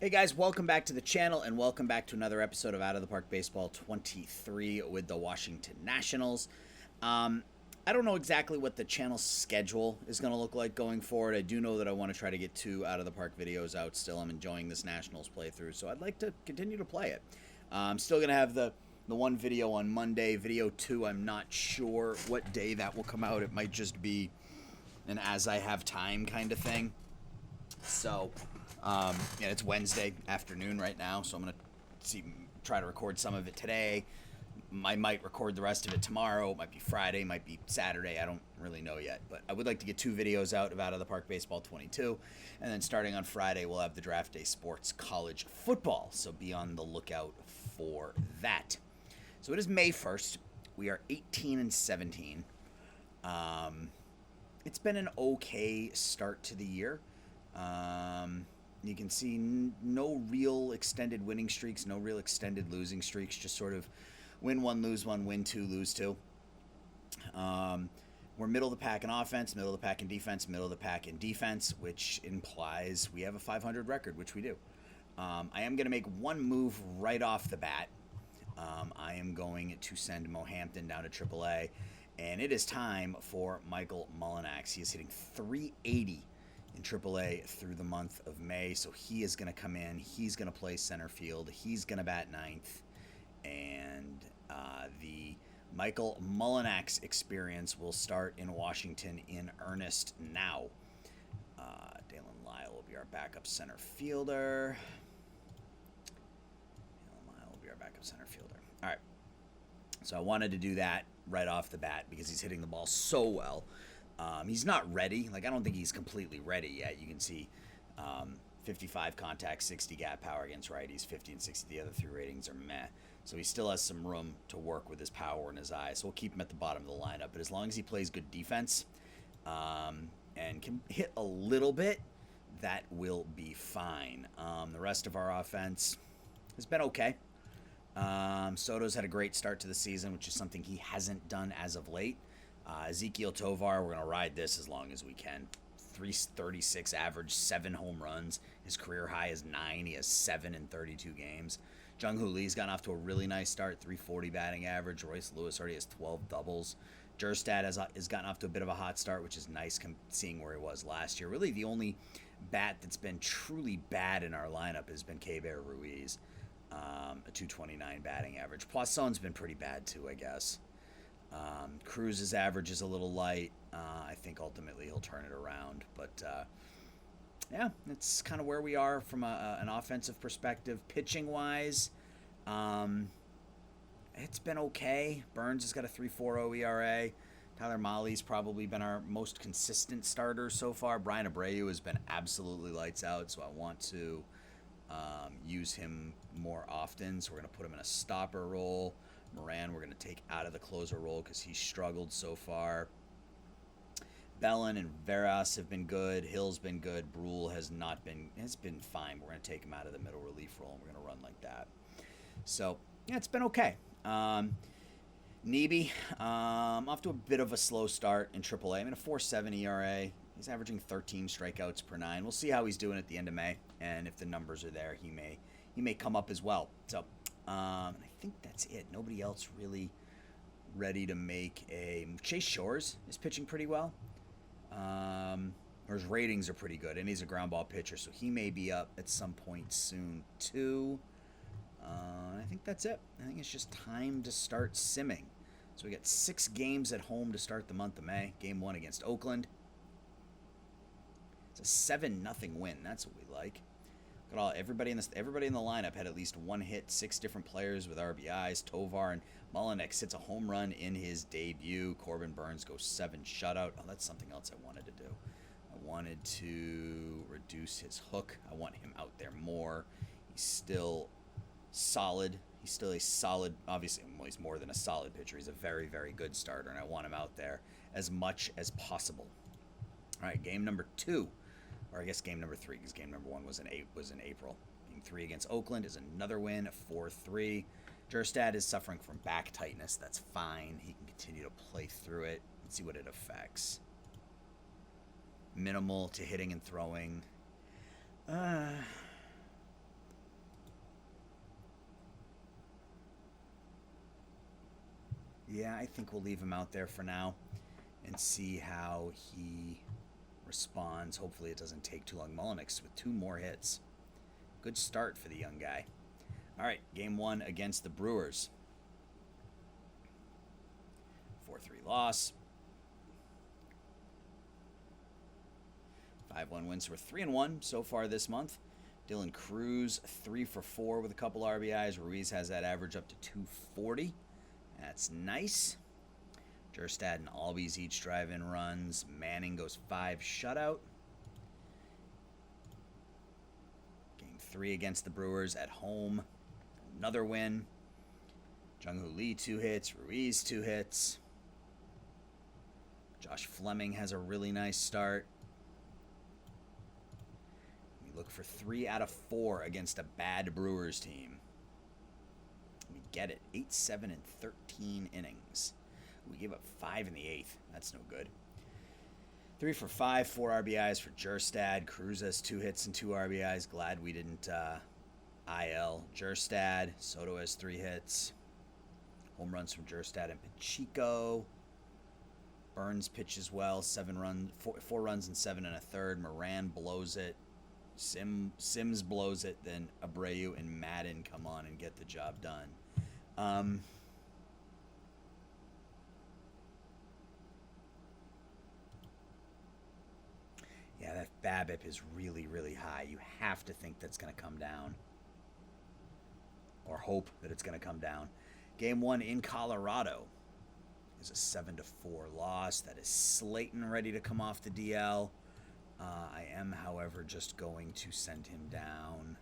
Hey guys, welcome back to the channel and welcome back to another episode of Out of the Park Baseball 23 with the Washington Nationals. I don't know exactly what the channel schedule is going to look like going forward. I do know that I want to try to get 2 Out of the Park videos out still. I'm enjoying this Nationals playthrough, so I'd like to continue to play it. I'm still going to have the one video on Monday. Video 2, I'm not sure what day that will come out. It might just be an as I have time kind of thing. So, yeah, it's Wednesday afternoon right now, so I'm gonna try to record some of it today. I might record the rest of it tomorrow. It might be Friday, might be Saturday. I don't really know yet, but I would like to get 2 videos out of the Park Baseball 22, and then starting on Friday, we'll have the Draft Day Sports College Football. So be on the lookout for that. So it is May 1st. We are 18-17. It's been an okay start to the year. You can see no real extended winning streaks, no real extended losing streaks, just sort of win 1, lose 1, win 2, lose 2. We're middle of the pack in offense, middle of the pack in defense, middle of the pack in defense, which implies we have a 500 record, which we do. I am going to make one move right off the bat. I am going to send Mohampton down to AAA, and it is time for Michael Mullinax. He is hitting .380 in AAA through the month of May, so he is going to come in. He's going to play center field. He's going to bat ninth, and the Michael Mullinax experience will start in Washington in earnest now. Dalen Lyle will be our backup center fielder. All right. So I wanted to do that right off the bat because he's hitting the ball so well. He's not ready. I don't think he's completely ready yet. You can see 55 contact, 60 gap power against righties, 50 and 60. The other 3 ratings are meh. So he still has some room to work with his power and his eyes. So we'll keep him at the bottom of the lineup. But as long as he plays good defense and can hit a little bit, that will be fine. The rest of our offense has been okay. Soto's had a great start to the season, which is something he hasn't done as of late. Ezekiel Tovar, we're going to ride this as long as we can. 336 average, 7 home runs. His career high is 9. He has 7 in 32 games. Jung-Hoo Lee's gotten off to a really nice start, 340 batting average. Royce Lewis already has 12 doubles. Jerstad has gotten off to a bit of a hot start, which is nice seeing where he was last year. Really, the only bat that's been truly bad in our lineup has been K-Bear Ruiz, a 229 batting average. Poisson's been pretty bad too, I guess. Cruz's average is a little light. I think ultimately he'll turn it around. But, yeah, that's kind of where we are from an offensive perspective. Pitching-wise, it's been okay. Burns has got a 3.40 ERA. Tyler Mahle's probably been our most consistent starter so far. Brian Abreu has been absolutely lights out, so I want to use him more often. So we're going to put him in a stopper role. Moran we're going to take out of the closer role because he's struggled so far. Bellin and Veras have been good. Hill's been good. Brule has been fine. We're going to take him out of the middle relief role, and we're going to run like that. So, yeah, it's been okay. Neebe, off to a bit of a slow start in AAA. I mean, a 4.7 ERA. He's averaging 13 strikeouts per 9. We'll see how he's doing at the end of May, and if the numbers are there, he may come up as well. So, I think that's it. Nobody else really ready to make a... Chase Shores is pitching pretty well. Or his ratings are pretty good, and he's a ground ball pitcher, so he may be up at some point soon, too. I think that's it. I think it's just time to start simming. So we got 6 games at home to start the month of May. Game 1 against Oakland. It's a 7-0 win. That's what we like. Look at all everybody in the lineup had at least 1 hit. 6 different players with RBIs. Tovar and Mullinax hits a home run in his debut. Corbin Burns goes 7 shutout. Oh, that's something else I wanted to do. I wanted to reduce his hook. I want him out there more. He's still solid. He's still a solid, obviously, well, he's more than a solid pitcher. He's a very, very good starter, and I want him out there as much as possible. All right, game number 2. Or I guess game number 3, because game number 1 was in April. Game 3 against Oakland is another win, 4-3. Jerstad is suffering from back tightness. That's fine. He can continue to play through it. Let's see what it affects. Minimal to hitting and throwing. Yeah, I think we'll leave him out there for now and see how he responds. Hopefully it doesn't take too long. Mullenix with 2 more hits. Good start for the young guy. All right, game 1 against the Brewers. 4-3 loss. 5-1 wins. We're 3-1 so far this month. Dylan Cruz 3 for 4 with a couple RBIs. Ruiz has that average up to 240. That's nice. Jerstad and Albies each drive in runs. Manning goes 5 shutout. Game 3 against the Brewers at home. Another win. Jung-Hoo Lee 2 hits. Ruiz 2 hits. Josh Fleming has a really nice start. We look for 3 out of 4 against a bad Brewers team. We get it. 8, 7, and 13 innings. We gave up 5 in the 8th. That's no good. 3 for 5, 4 RBIs for Jerstad. Cruz has 2 hits and 2 RBIs. Glad we didn't IL Jerstad. Soto has 3 hits. Home runs from Jerstad and Pacheco. Burns pitches well. 4 runs and 7 1/3. Moran blows it. Sims blows it. Then Abreu and Madden come on and get the job done. Yeah, that BABIP is really, really high. You have to think that's going to come down. Or hope that it's going to come down. Game 1 in Colorado is a 7-4 loss. That is Slayton ready to come off the DL. I am, however, just going to send him down.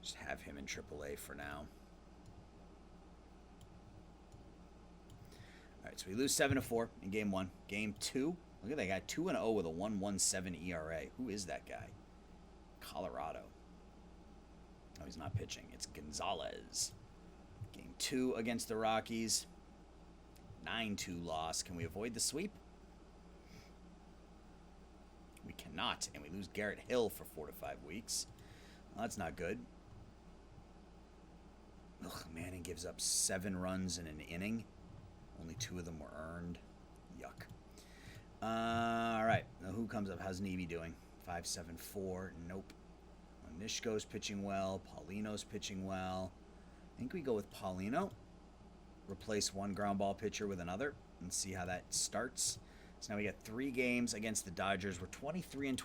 Just have him in AAA for now. All right, so we lose 7-4 in game 1. Game 2, look at that guy, 2-0 with a 1.17 ERA. Who is that guy? Colorado. No, he's not pitching. It's Gonzalez. Game 2 against the Rockies. 9-2 loss. Can we avoid the sweep? We cannot, and we lose Garrett Hill for 4 to 5 weeks. Well, that's not good. Ugh, Manning gives up 7 runs in an inning. Only 2 of them were earned. Yuck. All right. Now who comes up? How's Nevy doing? 5.74. Nope. Nishko's pitching well. Paulino's pitching well. I think we go with Paulino. Replace one ground ball pitcher with another and see how that starts. So now we got 3 games against the Dodgers. We're 23-21,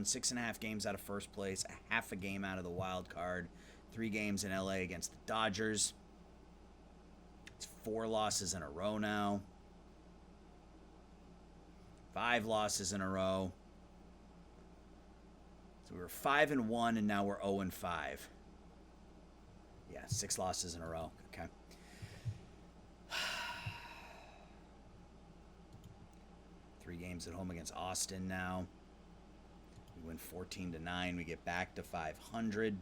6.5 games out of first place, a half a game out of the wild card. 3 games in LA against the Dodgers. It's 4 losses in a row now. 5 losses in a row. So we were 5-1 and now we're 0-5. Yeah, 6 losses in a row. Okay. Three games at home against Austin now. We win 14-9. We get back to 500.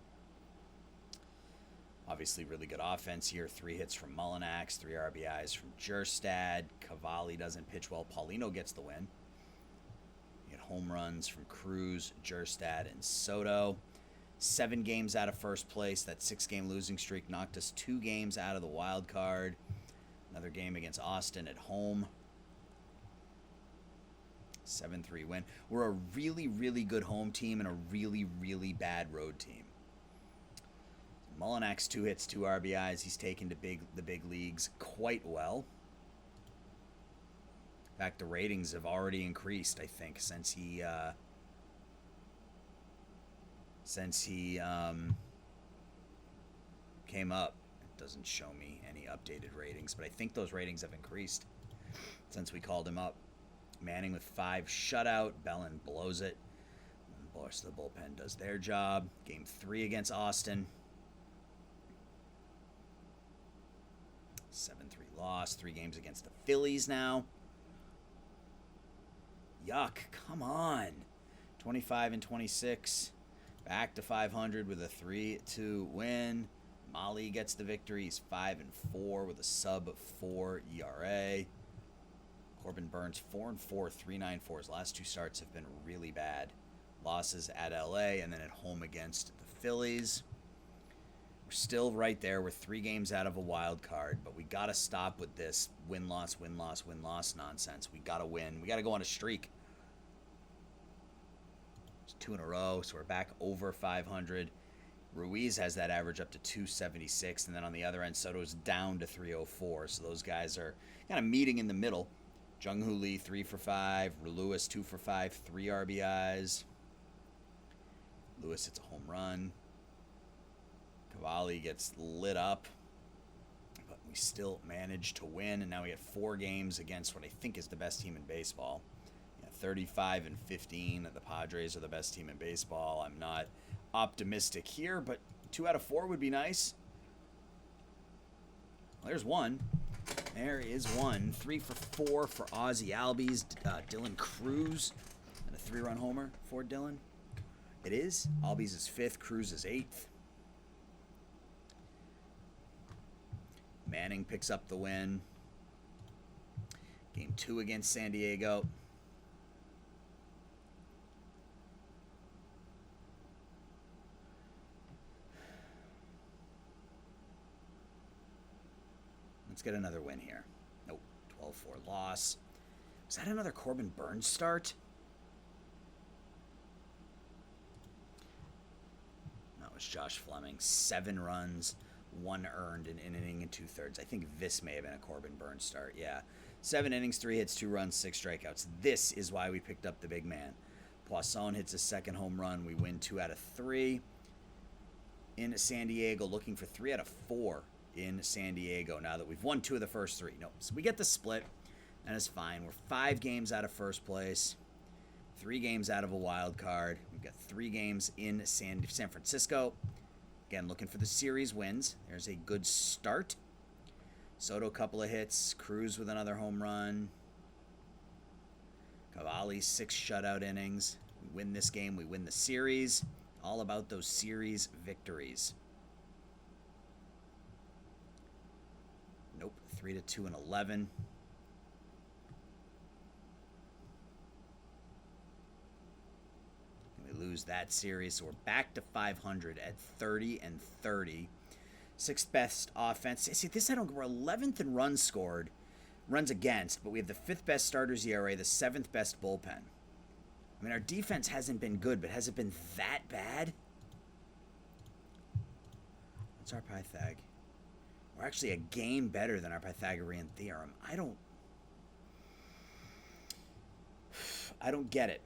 Obviously, really good offense here. 3 hits from Mullinax, 3 RBIs from Jerstad. Cavalli doesn't pitch well. Paulino gets the win. We get home runs from Cruz, Jerstad, and Soto. 7 games out of first place. That 6-game losing streak knocked us 2 games out of the wild card. Another game against Austin at home. 7-3 win. We're a really, really good home team and a really, really bad road team. Mullinax 2 hits, 2 RBIs. He's taken to the big leagues quite well. In fact, the ratings have already increased, I think, since he came up. It doesn't show me any updated ratings, but I think those ratings have increased since we called him up. Manning with 5 shutout. Bellin blows it. Of course, the bullpen does their job. Game 3 against Austin. 7-3 loss. 3 games against the Phillies now. Yuck. Come on. 25-26. Back to 500 with a 3-2 win. Molly gets the victory. He's 5-4 with a sub-4 ERA. Corbin Burns 4-4, 3.94. His last 2 starts have been really bad. Losses at LA and then at home against the Phillies. We're still right there. We're 3 games out of a wild card, but we got to stop with this win-loss, win-loss, win-loss nonsense. We got to win. We got to go on a streak. It's 2 in a row, so we're back over 500. Ruiz has that average up to 276, and then on the other end, Soto's down to 304. So those guys are kind of meeting in the middle. Jung-Hoo Lee, 3 for 5. Lewis, 2 for 5, 3 RBIs. Lewis hits a home run. Cavalli gets lit up, but we still manage to win, and now we get 4 games against what I think is the best team in baseball. 35 and 15. The Padres are the best team in baseball. I'm not optimistic here, but 2 out of 4 would be nice. Well, there's one. There is one. 3 for 4 for Ozzie Albies. Dylan Cruz, and a 3-run homer for Dylan. It is. Albies is 5th. Cruz is 8th. Manning picks up the win. Game 2 against San Diego. Let's get another win here. Nope. 12-4 loss. Was that another Corbin Burns start? That was Josh Fleming. 7 runs. 1 earned in an inning and 2/3. I think this may have been a Corbin Burns start. Yeah. 7 innings, 3 hits, 2 runs, 6 strikeouts. This is why we picked up the big man. Poisson hits his 2nd home run. We win 2 out of 3 in San Diego. Looking for 3 out of 4 in San Diego now that we've won 2 of the first 3. No, so we get the split, and it's fine. We're 5 games out of first place. 3 games out of a wild card. We've got 3 games in San Francisco. Again, looking for the series wins. There's a good start. Soto, couple of hits. Cruz with another home run. Cavalli, 6 shutout innings. We win this game. We win the series. All about those series victories. Nope. 3-2 and 11. Lose that series, so we're back to 500 at 30 and 30. 6th best offense. See, this we're 11th in runs scored, runs against, but we have the 5th best starters ERA, the 7th best bullpen. I mean, our defense hasn't been good, but has it been that bad? What's our Pythag? We're actually a game better than our Pythagorean theorem. I don't get it.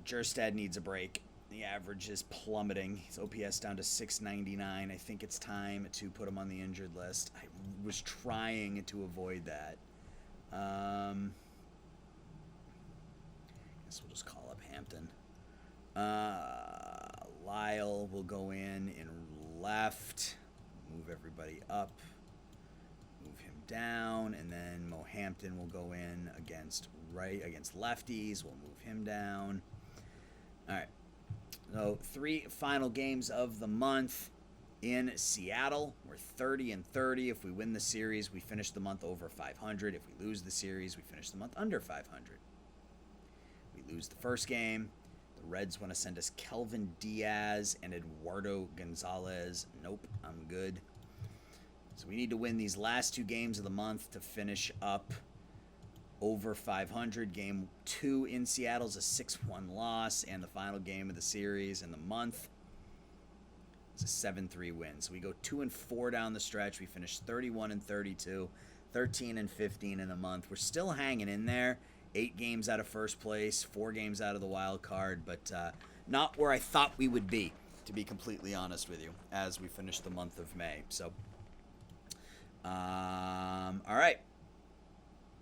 Jerstad needs a break. The average is plummeting. His OPS down to 699. I think it's time to put him on the injured list. I was trying to avoid that. Guess we'll just call up Hampton. Lyle will go in left. Move everybody up. Move him down. And then Mo Hampton will go in against lefties. We'll move him down. All right, so 3 final games of the month in Seattle. We're 30 and 30. If we win the series, we finish the month over 500. If we lose the series, we finish the month under 500. We lose the first game. The Reds want to send us Kelvin Diaz and Eduardo Gonzalez. Nope, I'm good. So we need to win these last 2 games of the month to finish up over 500. Game 2 in Seattle is a 6-1 loss, and the final game of the series in the month is a 7-3 win. So we go 2-4 down the stretch. We finish 31 and 32, 13 and 15 in the month. We're still hanging in there. 8 games out of first place, 4 games out of the wild card, but not where I thought we would be, to be completely honest with you, as we finish the month of May. So, all right.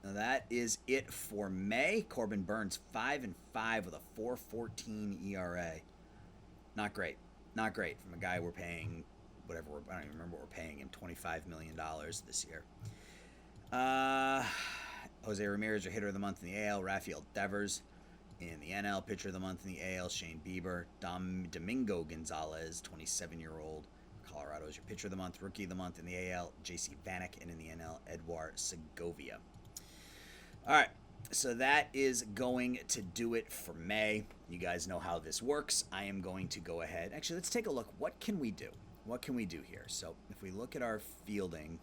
Now that is it for May. Corbin Burns 5-5 with a 4.14 ERA. Not great. Not great from a guy we're paying whatever. I don't even remember what we're paying him. $25 million this year. Jose Ramirez, your hitter of the month in the AL. Rafael Devers in the NL. Pitcher of the month in the AL. Shane Bieber. Domingo Gonzalez, 27-year-old. Colorado is your pitcher of the month. Rookie of the month in the AL. JC Vanek. And in the NL, Edouard Segovia. All right, so that is going to do it for May. You guys know how this works. I am going to go ahead. Actually, let's take a look. What can we do? what can we do here? So if we look at our fielding,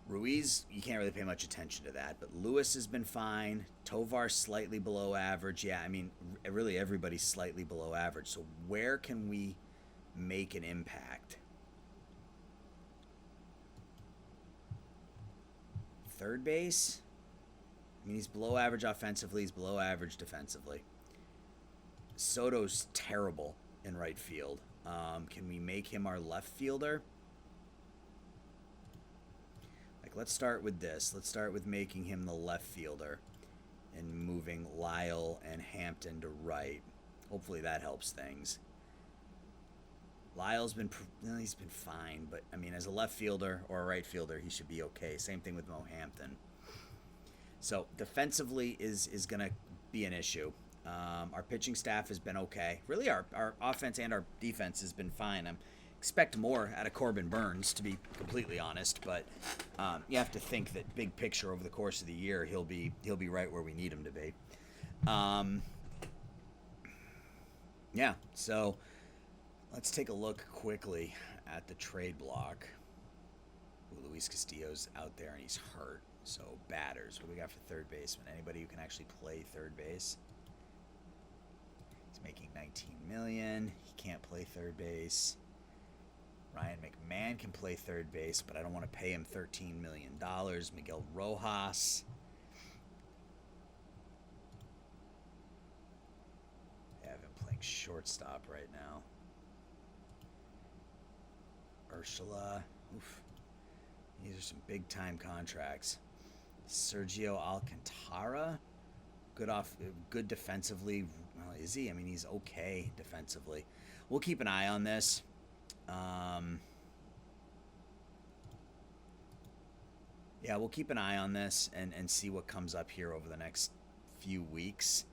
Ruiz, you can't really pay much attention to that, but Lewis has been fine. Tovar slightly below average. Yeah, I mean, really everybody's slightly below average. So where can we make an impact? Third base? I mean, he's below average offensively. He's below average defensively. Soto's terrible in right field. Can we make him our left fielder? Let's start with this. Let's start with making him the left fielder and moving Lyle and Hampton to right. Hopefully that helps things. Lyle's been he's been fine, but I mean, as a left fielder or a right fielder, he should be okay. Same thing with Mo Hampton. So defensively is going to be an issue. Our pitching staff has been okay. Really, our offense and our defense has been fine. Expect more out of Corbin Burns, to be completely honest, but you have to think that big picture over the course of the year, he'll be right where we need him to be. Yeah, so let's take a look quickly at the trade block. Ooh, Luis Castillo's out there and he's hurt. So batters, what do we got for third baseman? Anybody who can actually play third base? He's making $19 million. He can't play third base. Ryan McMahon can play third base, but I don't want to pay him $13 million. Miguel Rojas. Yeah, I've been playing shortstop right now. Ursula. Oof. These are some big-time contracts. Sergio Alcantara. Good defensively. Well, is he? I mean, he's okay defensively. We'll keep an eye on this. Yeah, we'll keep an eye on this and see what comes up here over the next few weeks.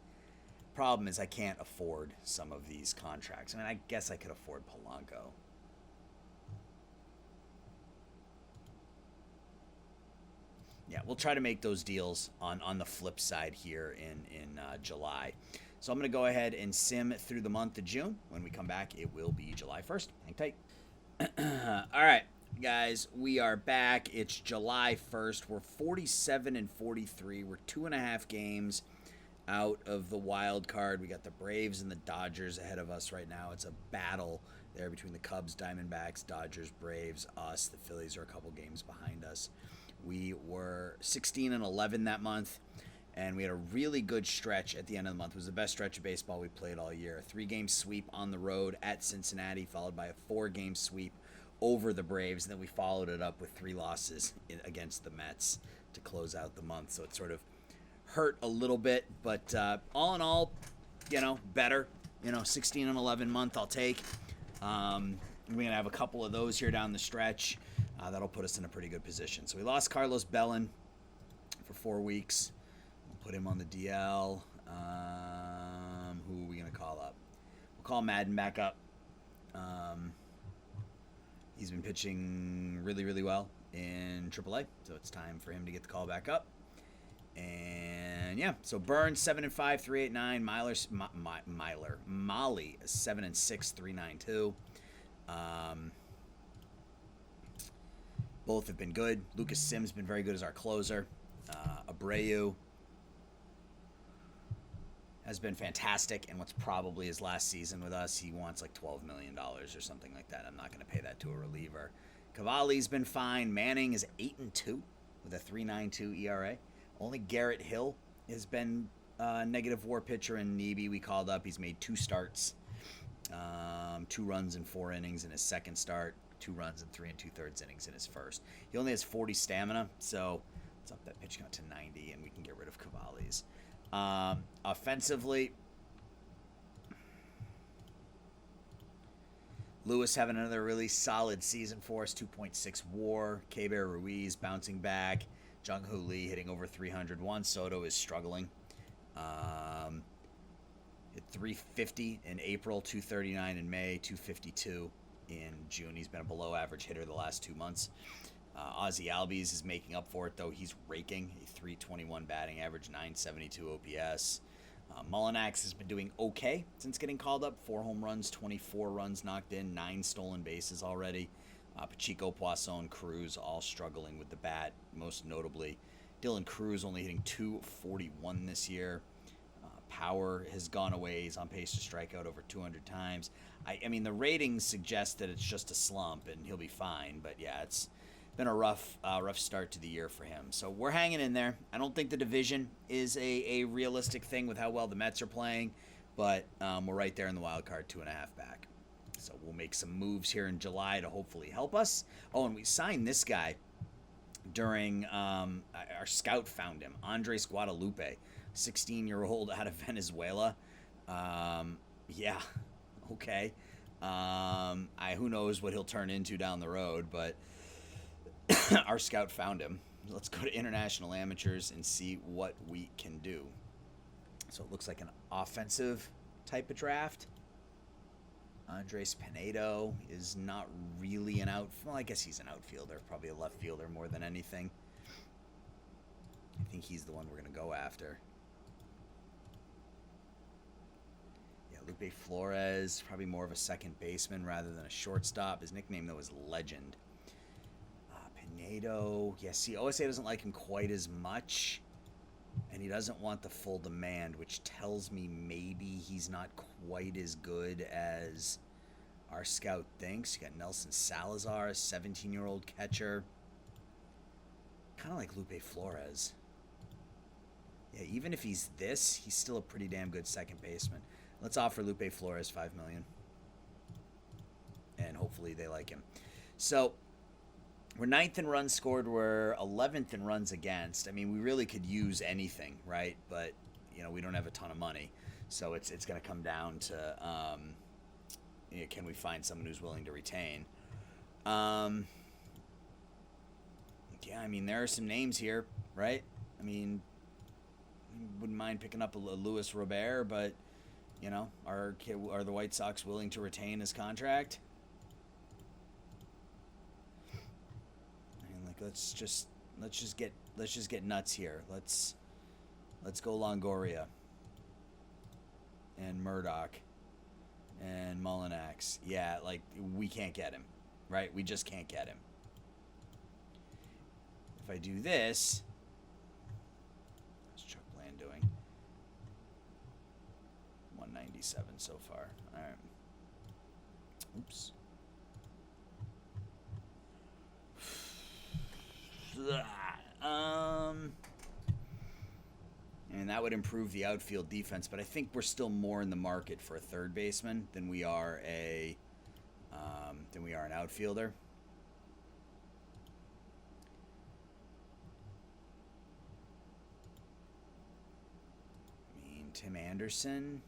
Problem is I can't afford some of these contracts. I mean, I guess I could afford Polanco. Yeah, we'll try to make those deals on the flip side here in July. So I'm going to go ahead and sim through the month of June. When we come back, it will be July 1st. Hang tight. All right, guys, we are back. It's July 1st. We're 47 and 43. We're 2.5 games out of the wild card. We got the Braves and the Dodgers ahead of us right now. It's a battle there between the Cubs, Diamondbacks, Dodgers, Braves, us. The Phillies are a couple games behind us. We were 16 and 11 that month. And we had a really good stretch at the end of the month. It was the best stretch of baseball we played all year. A 3-game sweep on the road at Cincinnati, followed by a 4-game sweep over the Braves. And then we followed it up with 3 losses against the Mets to close out the month. So it sort of hurt a little bit. But all in all, better. 16 and 11 month I'll take. We're going to have a couple of those here down the stretch. That'll put us in a pretty good position. So we lost Carlos Bellin for 4 weeks. Put him on the DL. Who are we going to call up? We'll call Madden back up. He's been pitching really, really well in AAA, so it's time for him to get the call back up. And yeah, so Burns 7-5, 389. Molly 7-6, 392. Both have been good. Lucas Sims been very good as our closer. Abreu has been fantastic, and what's probably his last season with us. He wants like $12 million or something like that. I'm not going to pay that to a reliever. Cavalli's been fine. Manning is 8-2 with a 3.92 ERA. Only Garrett Hill has been a negative WAR pitcher, and Neebe we called up. He's made 2 starts, 2 runs in 4 innings in his second start, 2 runs in 3 2/3 innings in his first. He only has 40 stamina, so let's up that pitch count to 90, and we can get rid of Cavalli's. Offensively, Lewis having another really solid season for us, 2.6 WAR. K-Bear Ruiz bouncing back. Jung-Hoo Lee hitting over 300. Juan Soto is struggling. Hit 350 in April, 239 in May, 252 in June. He's been a below-average hitter the last 2 months. Ozzie Albies is making up for it, though. He's raking a 321 batting average, 972 OPS. Mullinax has been doing okay since getting called up. 4 home runs, 24 runs knocked in, 9 stolen bases already. Pacheco, Poisson, Cruz all struggling with the bat, most notably. Dylan Cruz only hitting .241 this year. Power has gone away. He's on pace to strike out over 200 times. I mean, the ratings suggest that it's just a slump and he'll be fine. But yeah, it's been a rough start to the year for him. So we're hanging in there. I don't think the division is a realistic thing with how well the Mets are playing, but we're right there in the wild card, 2.5 back. So we'll make some moves here in July to hopefully help us. Oh, and we signed this guy during our scout found him, Andres Guadalupe, 16-year-old out of Venezuela. Yeah, okay. Who knows what he'll turn into down the road, but our scout found him. Let's go to International Amateurs and see what we can do. So it looks like an offensive type of draft. Andres Pinedo is not really an well, I guess he's an outfielder, probably a left fielder more than anything. I think he's the one we're going to go after. Yeah, Lupe Flores, probably more of a second baseman rather than a shortstop. His nickname, though, is Legend. Pinedo, yeah, see, OSA doesn't like him quite as much, and he doesn't want the full demand, which tells me maybe he's not quite as good as our scout thinks. You got Nelson Salazar, a 17-year-old catcher. Kind of like Lupe Flores. Yeah, even if he's this, he's still a pretty damn good second baseman. Let's offer Lupe Flores $5 million. And hopefully they like him. So we're 9th in runs scored. We're 11th in runs against. I mean, we really could use anything, right? But, you know, we don't have a ton of money. So it's going to come down to, you know, can we find someone who's willing to retain? Yeah, I mean, there are some names here, right? I mean, wouldn't mind picking up a Luis Robert, but, you know, are the White Sox willing to retain his contract? Let's just get nuts here. Let's go Longoria and Murdoch and Mullinax. Yeah, like we can't get him, right? We just can't get him. If I do this, what's Chuck Bland doing? 197 so far. All right. Oops. And that would improve the outfield defense, but I think we're still more in the market for a third baseman than we are an outfielder. I mean, Tim Anderson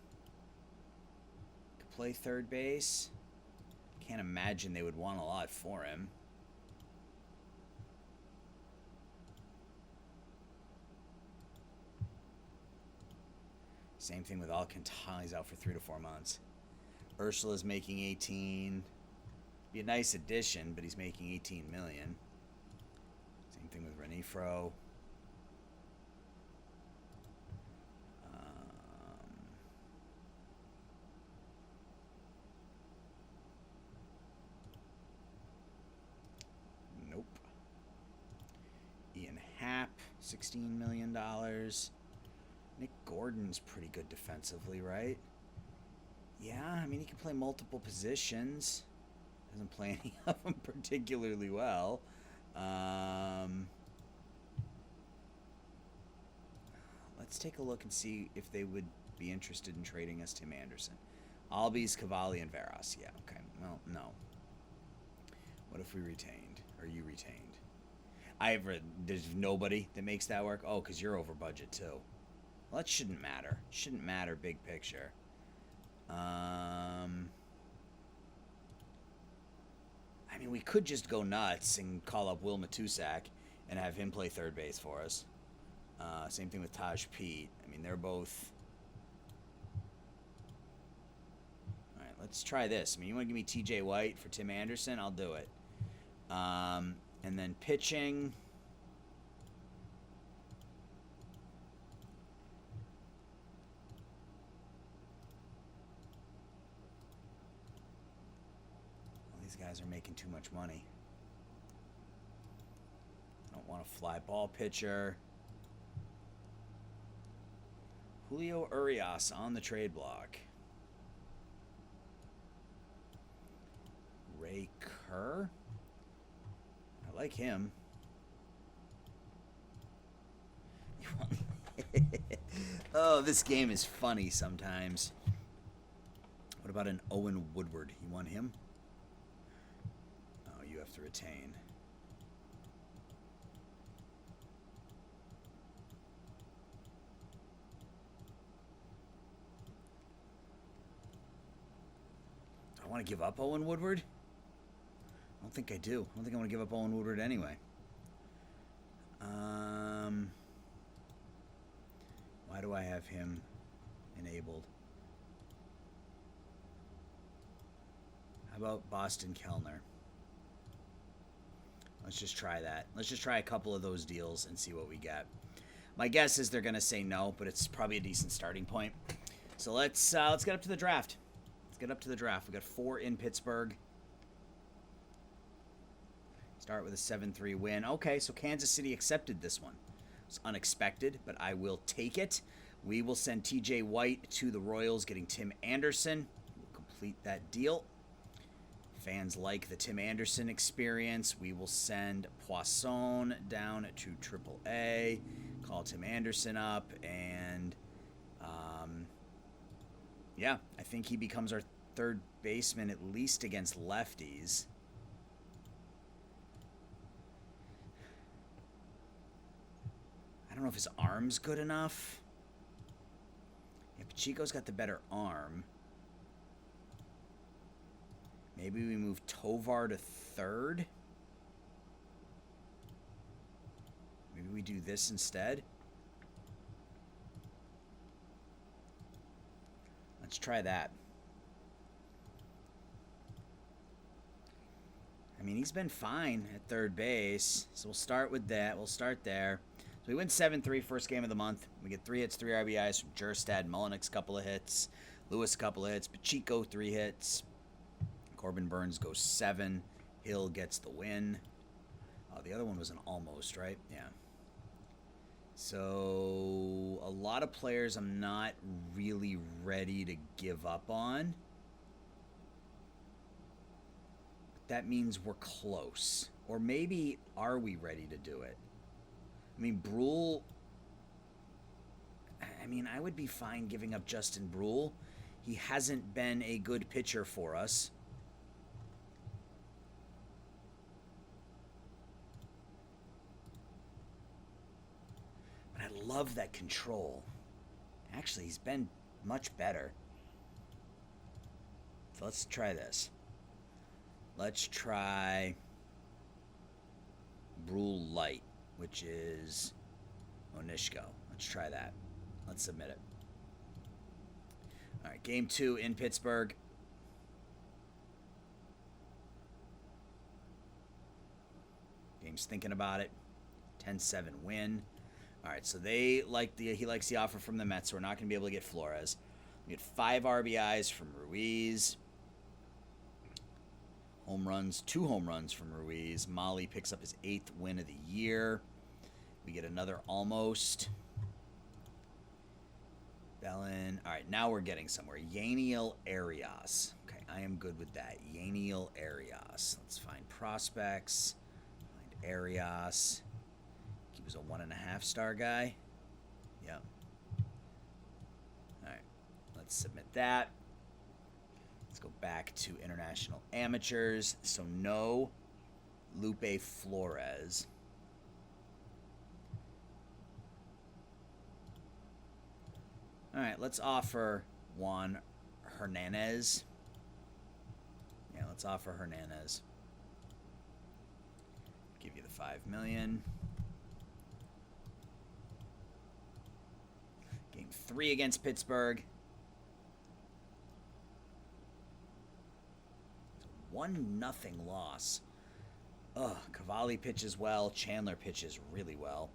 could play third base. Can't imagine they would want a lot for him. Same thing with Alcantara. He's out for 3 to 4 months. Ursula's making 18. Be a nice addition, but he's making 18 million. Same thing with Renifro. Nope. Ian Happ, $16 million. Nick Gordon's pretty good defensively, right? Yeah, I mean, he can play multiple positions. Doesn't play any of them particularly well. Let's take a look and see if they would be interested in trading us Tim Anderson. Albies, Cavalli, and Veras. Yeah, okay. Well, no. What if we retained? Or you retained? There's nobody that makes that work? Oh, because you're over budget, too. Well, that shouldn't matter. Shouldn't matter big picture. I mean, we could just go nuts and call up Will Matusak and have him play third base for us. Same thing with Taj Pete. I mean, they're both... All right, let's try this. I mean, you want to give me TJ White for Tim Anderson? I'll do it. And then pitching... These guys are making too much money. Don't want a fly ball pitcher. Julio Urias on the trade block. Ray Kerr. I like him. Oh, this game is funny sometimes. What about an Owen Woodward? You want him? Oh, you have to retain. Do I want to give up Owen Woodward? I don't think I do. I don't think I want to give up Owen Woodward anyway. Why do I have him enabled? How about Boston Kellner? Let's just try that. Let's just try a couple of those deals and see what we get. My guess is they're going to say no, but it's probably a decent starting point. So let's get up to the draft. Let's get up to the draft. We got 4 in Pittsburgh. Start with a 7-3 win. Okay, so Kansas City accepted this one. It's unexpected, but I will take it. We will send TJ White to the Royals, getting Tim Anderson. We'll complete that deal. Fans like the Tim Anderson experience. We will send Poisson down to AAA, call Tim Anderson up, and yeah, I think he becomes our third baseman, at least against lefties. I don't know if his arm's good enough. Yeah, Pacheco's got the better arm. Maybe we move Tovar to third. Maybe we do this instead. Let's try that. I mean, he's been fine at third base, so we'll start with that. We'll start there. So we win 7-3 first game of the month. We get 3 hits, 3 RBIs from Jerstad. Mullenix, couple of hits. Lewis, couple of hits. Pacheco, 3 hits. Corbin Burns goes 7. Hill gets the win. Oh, the other one was an almost, right? Yeah. So a lot of players I'm not really ready to give up on. That means we're close. Or maybe are we ready to do it? I mean, Brule, I would be fine giving up Justin Brule. He hasn't been a good pitcher for us. But I love that control. Actually, he's been much better. So let's try this. Let's try Brule Light, which is Onishko. Let's try that. Let's submit it. All right, game 2 in Pittsburgh. Game's thinking about it. 10-7 win. All right, so he likes the offer from the Mets, so we're not going to be able to get Flores. We get 5 RBIs from Ruiz. Home runs, 2 home runs from Ruiz. Molly picks up his 8th win of the year. We get another almost. Bellin. All right, now we're getting somewhere. Yaniel Arias. Okay, I am good with that. Yaniel Arias. Let's find prospects. Find Arias. He was a 1.5-star guy. Yep. All right, let's submit that. Let's go back to international amateurs. So no Lupe Flores. All right, let's offer Juan Hernandez. Yeah, let's offer Hernandez. Give you the $5 million. Game 3 against Pittsburgh. 1-0 loss. Ugh, Cavalli pitches well. Chandler pitches really well.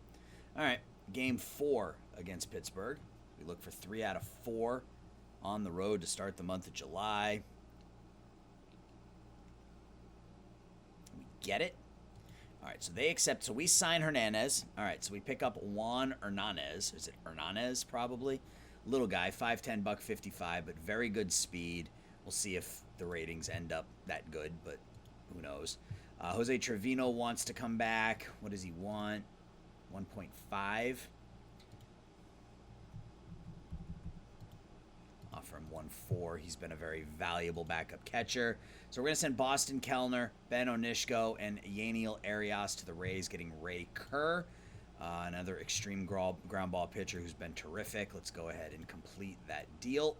All right, game 4 against Pittsburgh. We look for 3 out of 4 on the road to start the month of July. get it? All right, so they accept. So we sign Hernandez. All right, so we pick up Juan Hernandez. Is it Hernandez, probably? Little guy, 5'10", $155, but very good speed. We'll see if the ratings end up that good, but who knows. Jose Trevino wants to come back. What does he want? 1.5. Offer him 1.4. He's been a very valuable backup catcher. So we're going to send Boston Kellner, Ben Onishko, and Yaniel Arias to the Rays, getting Ray Kerr, another extreme ground ball pitcher who's been terrific. Let's go ahead and complete that deal.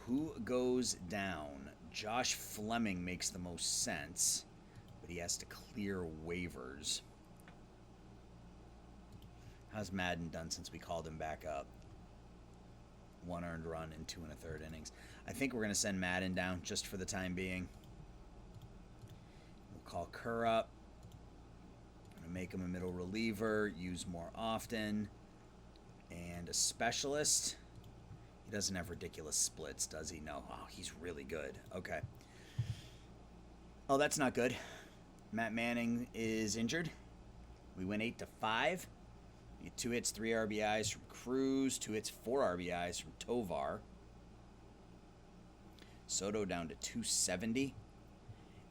Who goes down? Josh Fleming makes the most sense, but he has to clear waivers. How's Madden done since we called him back up? 1 earned run in 2 1/3 innings. I think we're going to send Madden down just for the time being. We'll call Kerr up. I'm going to make him a middle reliever, use more often. And a specialist. He doesn't have ridiculous splits, does he? No. Oh, he's really good. Okay. Oh, that's not good. Matt Manning is injured. We win 8-5. We get 2 hits, 3 RBIs from Cruz, 2 hits, 4 RBIs from Tovar. Soto down to 270.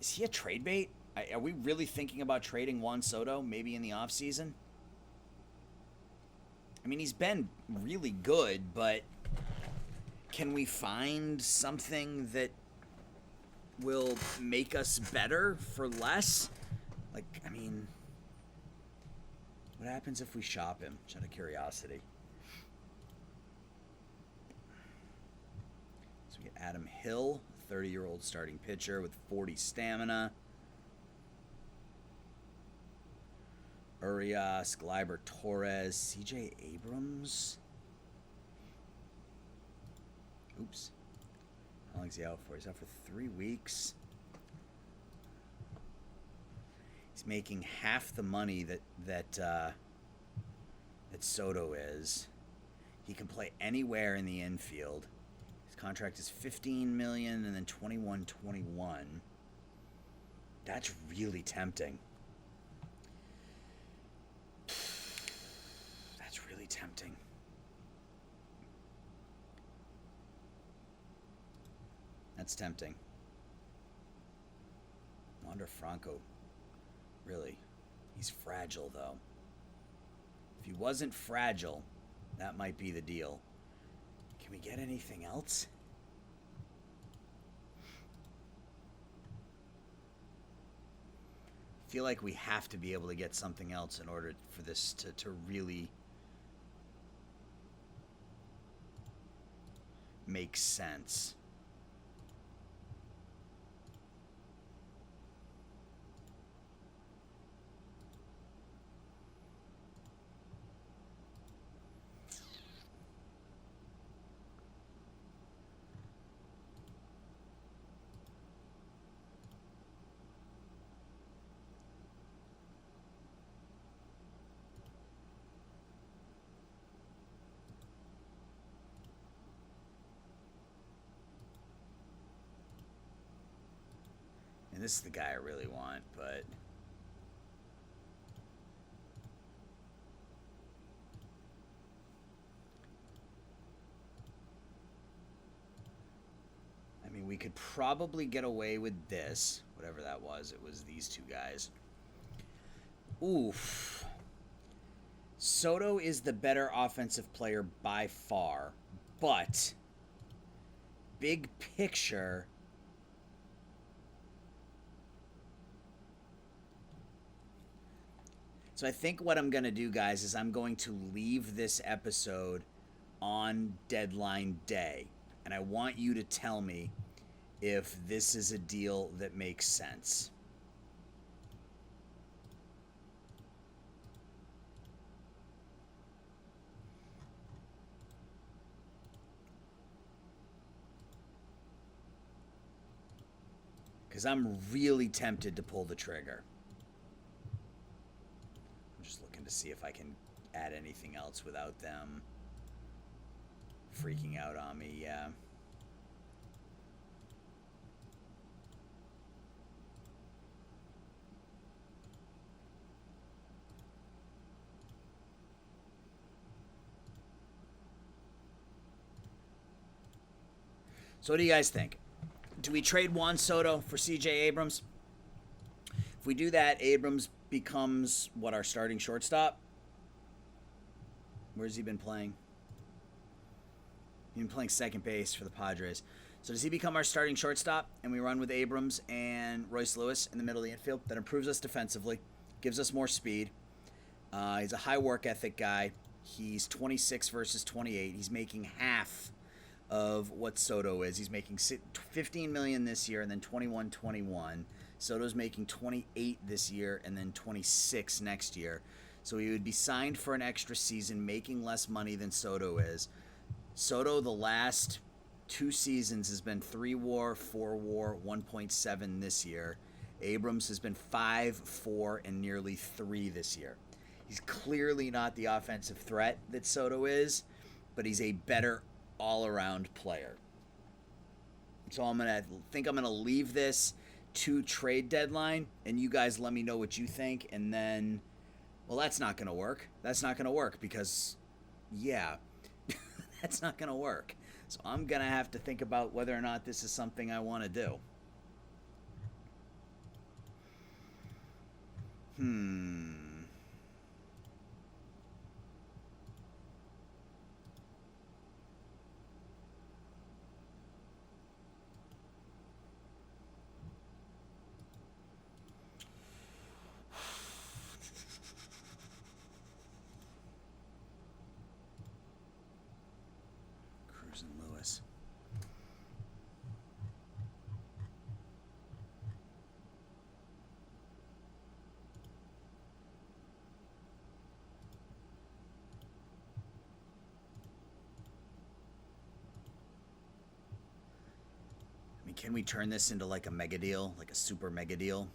Is he a trade bait? Are we really thinking about trading Juan Soto maybe in the offseason? I mean, he's been really good, but can we find something that will make us better for less? Like, I mean, what happens if we shop him? Just out of curiosity. So we get Adam Hill, 30-year-old starting pitcher with 40 stamina. Urias, Gleyber Torres, CJ Abrams. Oops. How long is he out for? He's out for 3 weeks. He's making half the money that Soto is. He can play anywhere in the infield. His contract is $15 million and then $21.21. That's really tempting. That's really tempting. That's tempting. Wander Franco. Really. He's fragile, though. If he wasn't fragile, that might be the deal. Can we get anything else? I feel like we have to be able to get something else in order for this to really make sense. And this is the guy I really want, but I mean, we could probably get away with this, whatever that was. It was these two guys. Oof. Soto is the better offensive player by far, but big picture, so I think what I'm going to do, guys, is I'm going to leave this episode on deadline day. And I want you to tell me if this is a deal that makes sense. Because I'm really tempted to pull the trigger. I'm just looking to see if I can add anything else without them freaking out on me. Yeah. So what do you guys think? Do we trade Juan Soto for C.J. Abrams? If we do that, Abrams becomes what, our starting shortstop? Where's he been playing? He's been playing second base for the Padres. So does he become our starting shortstop and we run with Abrams and Royce Lewis in the middle of the infield? That improves us defensively, gives us more speed. He's a high work ethic guy. He's 26 versus 28. He's making half of what Soto is. He's making $15 million this year and then 21. Soto's making 28 this year and then 26 next year. So he would be signed for an extra season, making less money than Soto is. Soto, the last 2 seasons, has been 3 WAR, 4 WAR, 1.7 this year. Abrams has been 5, 4, and nearly 3 this year. He's clearly not the offensive threat that Soto is, but he's a better all-around player. So I'm gonna leave this to trade deadline, and you guys let me know what you think, and then, well, that's not gonna work. That's not gonna work because, yeah, that's not gonna work. So I'm gonna have to think about whether or not this is something I want to do. Cruz and Lewis. I mean, can we turn this into like a mega deal, like a super mega deal?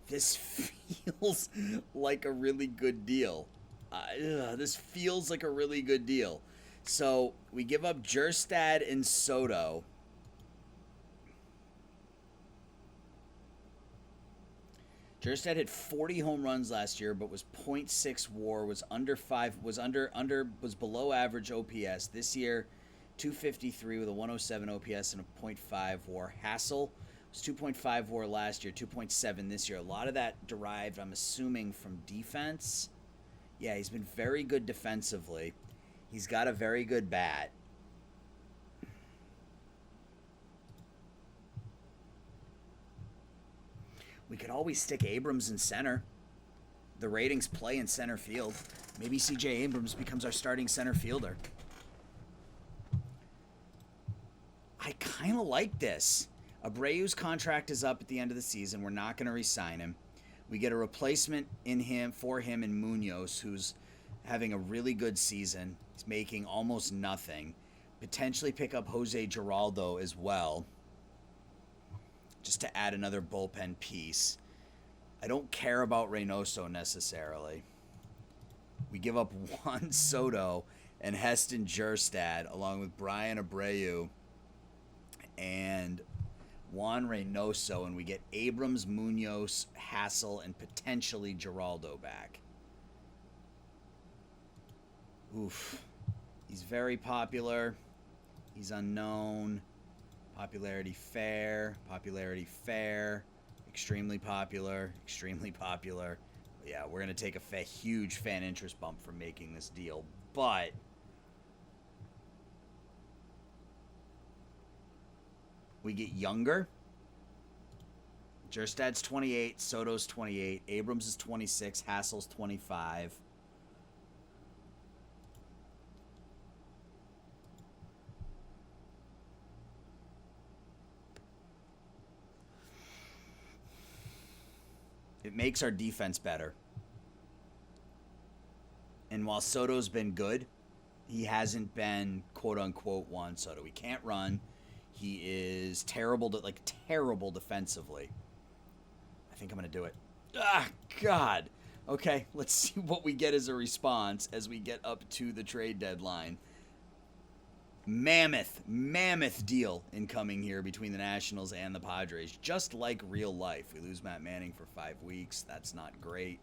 This feels like a really good deal. This feels like a really good deal. So we give up Jerstad and Soto. Jerstad hit 40 home runs last year, but was .6 WAR, was under 5, was below average OPS. This year, 253 with a 107 OPS and a .5 WAR. Hassel was 2.5 WAR last year, 2.7 this year. A lot of that derived, I'm assuming, from defense. Yeah, he's been very good defensively. He's got a very good bat. We could always stick Abrams in center. The ratings play in center field. Maybe C.J. Abrams becomes our starting center fielder. I kind of like this. Abreu's contract is up at the end of the season. We're not going to re-sign him. We get a replacement for him in Munoz, who's having a really good season. He's making almost nothing. Potentially pick up Jose Giraldo as well, just to add another bullpen piece. I don't care about Reynoso necessarily. We give up Juan Soto and Heston Jerstad, along with Brian Abreu and Juan Reynoso, and we get Abrams, Munoz, Hassel, and potentially Giraldo back. Oof. He's very popular. He's unknown. Popularity fair, extremely popular. Yeah, we're going to take a huge fan interest bump from making this deal, but we get younger. Jerstad's 28, Soto's 28, Abrams is 26, Hassel's 25. It makes our defense better. And while Soto's been good, he hasn't been quote-unquote Juan Soto. He can't run. He is terrible defensively. I think I'm going to do it. Ah, God. Okay, let's see what we get as a response as we get up to the trade deadline. Mammoth deal incoming here between the Nationals and the Padres, just like real life. We lose Matt Manning for 5 weeks. That's not great,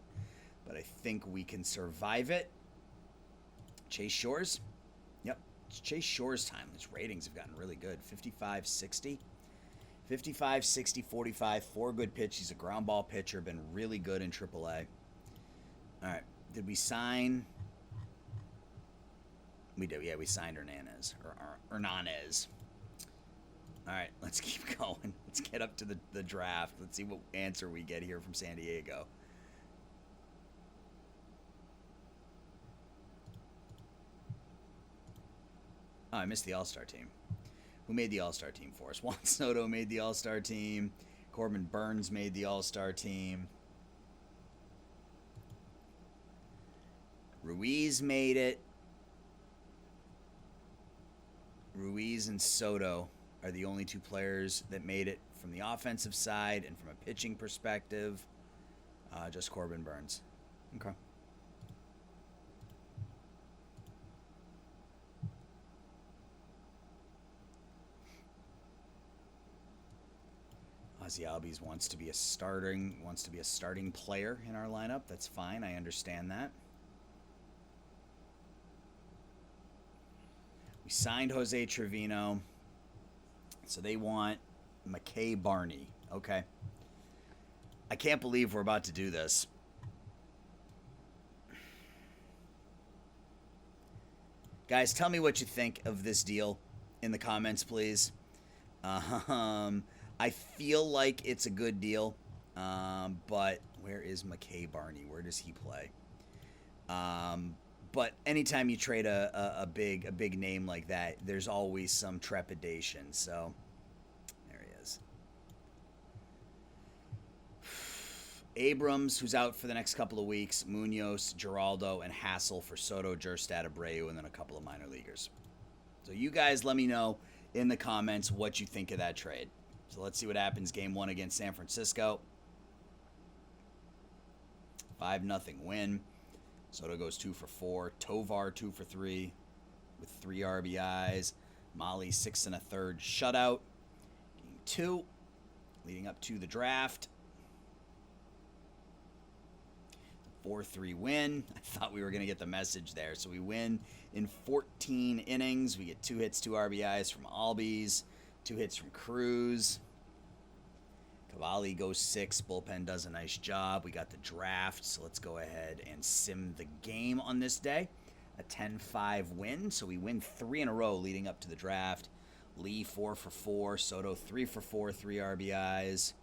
but I think we can survive it. Chase Shores. Yep, it's Chase Shores time. His ratings have gotten really good. 55-60. 55-60, 45. 4 good pitches. He's a ground ball pitcher. Been really good in AAA. All right. Did we sign? We did. Yeah, we signed Hernandez. Or Hernandez. All right. Let's keep going. Let's get up to the draft. Let's see what answer we get here from San Diego. Oh, I missed the All-Star team. Who made the All-Star team for us? Juan Soto made the All-Star team. Corbin Burns made the All-Star team. Ruiz made it. Ruiz and Soto are the only 2 players that made it from the offensive side, and from a pitching perspective, just Corbin Burns. Okay. Ozzy Albies wants to be a starting player in our lineup. That's fine. I understand that. We signed Jose Trevino, so they want McKay Barney. Okay. I can't believe we're about to do this. Guys, tell me what you think of this deal in the comments, please. I feel like it's a good deal, but where is McKay Barney? Where does he play? But anytime you trade a big name like that, there's always some trepidation. So there he is. Abrams, who's out for the next couple of weeks. Munoz, Giraldo, and Hassel for Soto, Jerstad, Abreu, and then a couple of minor leaguers. So you guys let me know in the comments what you think of that trade. So let's see what happens game 1 against San Francisco. 5-0 win. Soto goes 2 for 4. Tovar 2 for 3 with 3 RBIs. Molly 6 1/3 shutout. Game 2 leading up to the draft. 4-3 win. I thought we were going to get the message there. So we win in 14 innings. We get 2 hits, 2 RBIs from Albies. 2 hits from Cruz. Cavalli goes 6. Bullpen does a nice job. We got the draft, so let's go ahead and sim the game on this day. A 10-5 win, so we win 3 in a row leading up to the draft. Lee 4 for 4. Soto 3 for 4, 3 RBIs.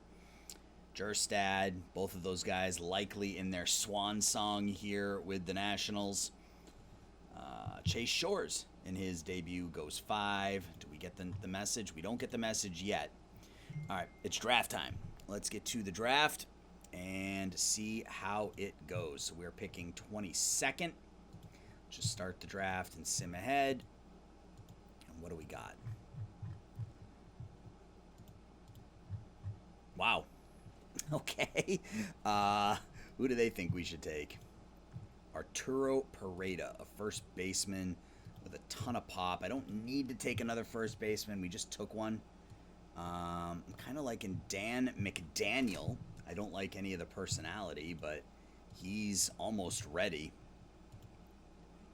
Jerstad, both of those guys likely in their swan song here with the Nationals. Chase Shores in his debut goes 5. Do we get the message? We don't get the message yet. All right, it's draft time. Let's get to the draft and see how it goes. So we're picking 22nd. Just start the draft and sim ahead. And what do we got? Wow. Okay. Who do they think we should take? Arturo Pareda, a first baseman with a ton of pop. I don't need to take another first baseman. We just took one. I'm kind of liking Dan McDaniel. I don't like any of the personality, but he's almost ready.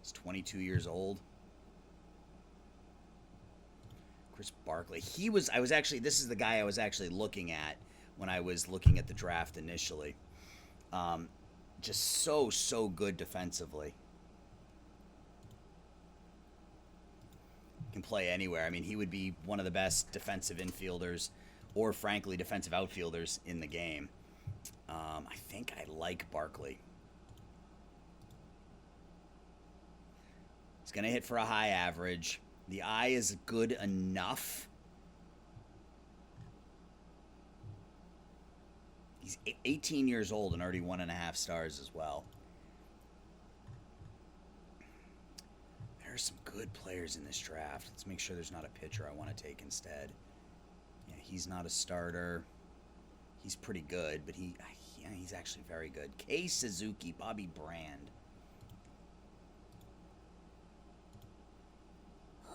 He's 22 years old. Chris Barkley. This is the guy I was actually looking at when I was looking at the draft initially. Just so good defensively. Can play anywhere. I mean, he would be one of the best defensive infielders or, frankly, defensive outfielders in the game. I think I like Barkley. He's going to hit for a high average. The eye is good enough. He's 18 years old and already 1.5 stars as well. There's some good players in this draft. Let's make sure there's not a pitcher I want to take instead. Yeah, he's not a starter. He's pretty good, but he's actually very good. Kei Suzuki, Bobby Brand.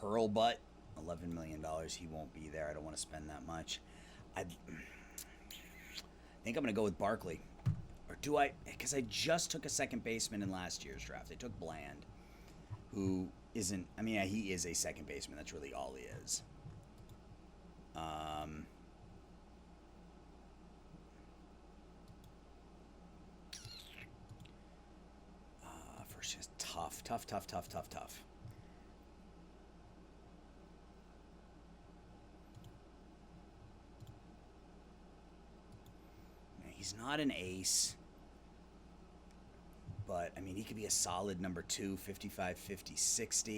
Hurlbutt, $11 million. He won't be there. I don't want to spend that much. I think I'm going to go with Barkley. Or do I? Because I just took a second baseman in last year's draft. I took Bland, who isn't... I mean, yeah, he is a second baseman. That's really all he is. First, just tough. He's not an ace, but, I mean, he could be a solid number 2, 55, 50, 60. I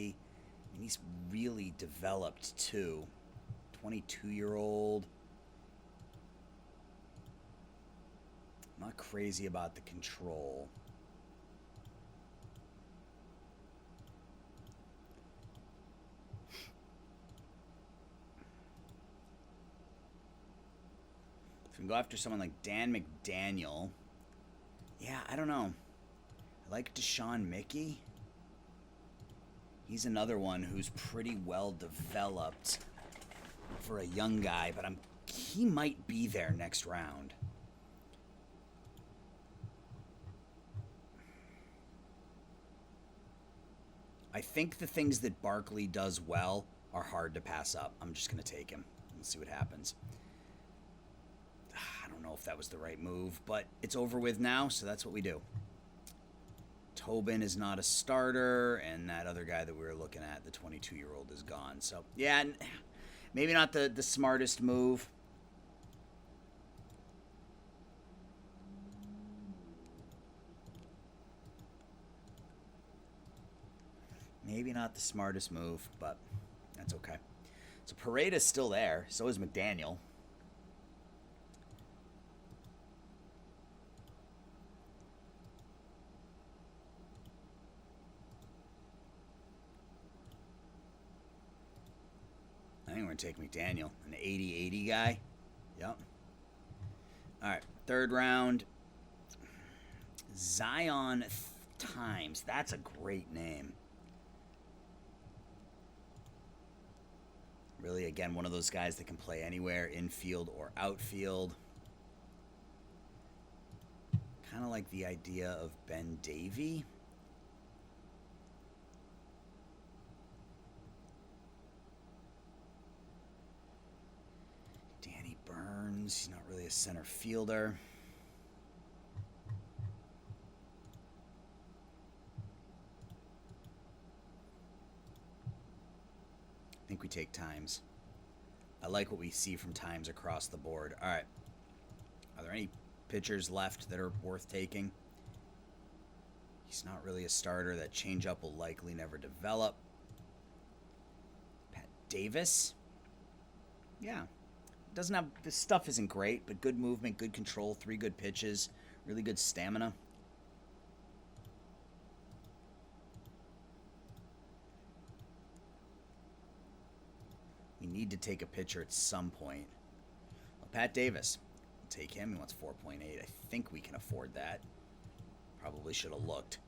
mean, he's really developed, too. 22-year-old. I'm not crazy about the control. Can go after someone like Dan McDaniel. Yeah, I don't know. I like Deshaun Mickey. He's another one who's pretty well developed for a young guy, but he might be there next round. I think the things that Barkley does well are hard to pass up. I'm just going to take him. We'll see what happens. I don't know if that was the right move, but it's over with now, so that's what we do. Tobin is not a starter, and that other guy that we were looking at, the 22-year-old, is gone. So, yeah, maybe not the smartest move. Maybe not the smartest move, but that's okay. So Paredes still there. So is McDaniel. I think we're going to take McDaniel, an 80-80 guy. Yep. All right, third round. Zion Times. That's a great name. Really, again, one of those guys that can play anywhere, infield or outfield. Kind of like the idea of Ben Davey. Danny Burns, he's not really a center fielder. I think we take Times. I like what we see from Times across the board. All right. Are there any pitchers left that are worth taking? He's not really a starter. That changeup will likely never develop. Pat Davis. Yeah. Doesn't have... The stuff isn't great, but good movement, good control, 3 good pitches, really good stamina. We need to take a pitcher at some point. Well, Pat Davis. We'll take him. He wants 4.8. I think we can afford that. Probably should have looked.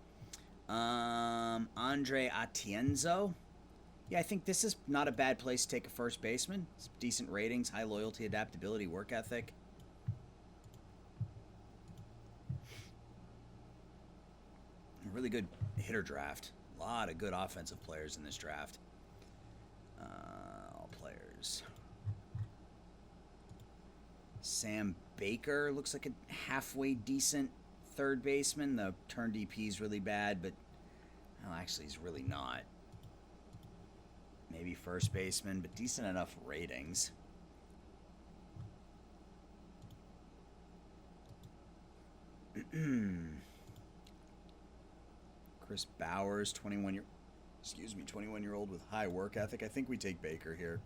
Andre Atienzo. Yeah, I think this is not a bad place to take a first baseman. It's decent ratings, high loyalty, adaptability, work ethic. A really good hitter draft. A lot of good offensive players in this draft. All players. Sam Baker looks like a halfway decent third baseman. The turn DP is really bad, but well, actually he's really not. Maybe first baseman, but decent enough ratings. Chris Bowers, 21-year-old with high work ethic. I think we take Baker here.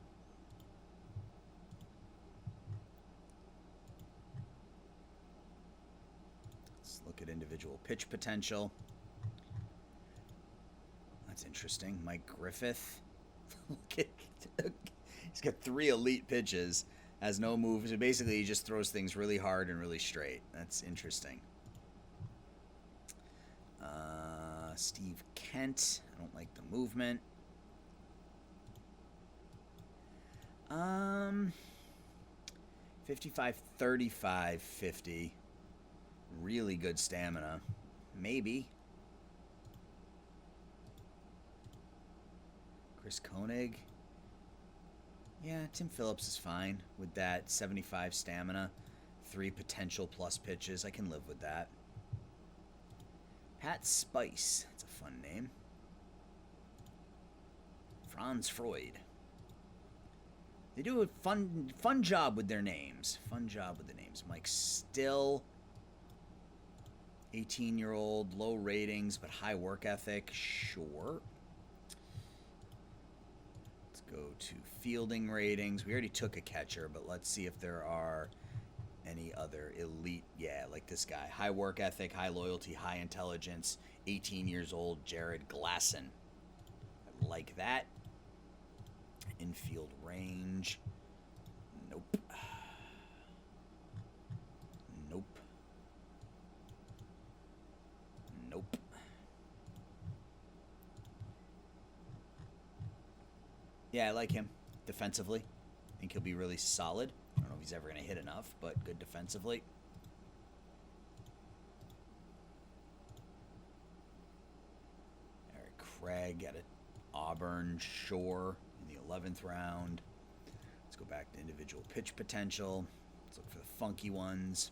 Let's look at individual pitch potential. That's interesting. Mike Griffith. Look at, he's got 3 elite pitches, has no moves. So basically, he just throws things really hard and really straight. That's interesting. Steve Kent. I don't like the movement. 55, 35, 50. Really good stamina. Maybe. Chris Koenig. Yeah, Tim Phillips is fine with that 75 stamina. 3 potential plus pitches. I can live with that. Pat Spice. That's a fun name. Franz Freud. They do a fun job with their names. Fun job with the names. Mike Still. 18-year-old, low ratings, but high work ethic. Sure. Let's go to fielding ratings. We already took a catcher, but let's see if there are any other elite. Yeah, like this guy. High work ethic, high loyalty, high intelligence. 18 years old, Jared Glasson. I like that. Infield range. Nope. Nope. Nope. Yeah, I like him defensively. I think he'll be really solid. I don't know if he's ever going to hit enough, but good defensively. Eric Craig at Auburn Shore in the 11th round. Let's go back to individual pitch potential. Let's look for the funky ones.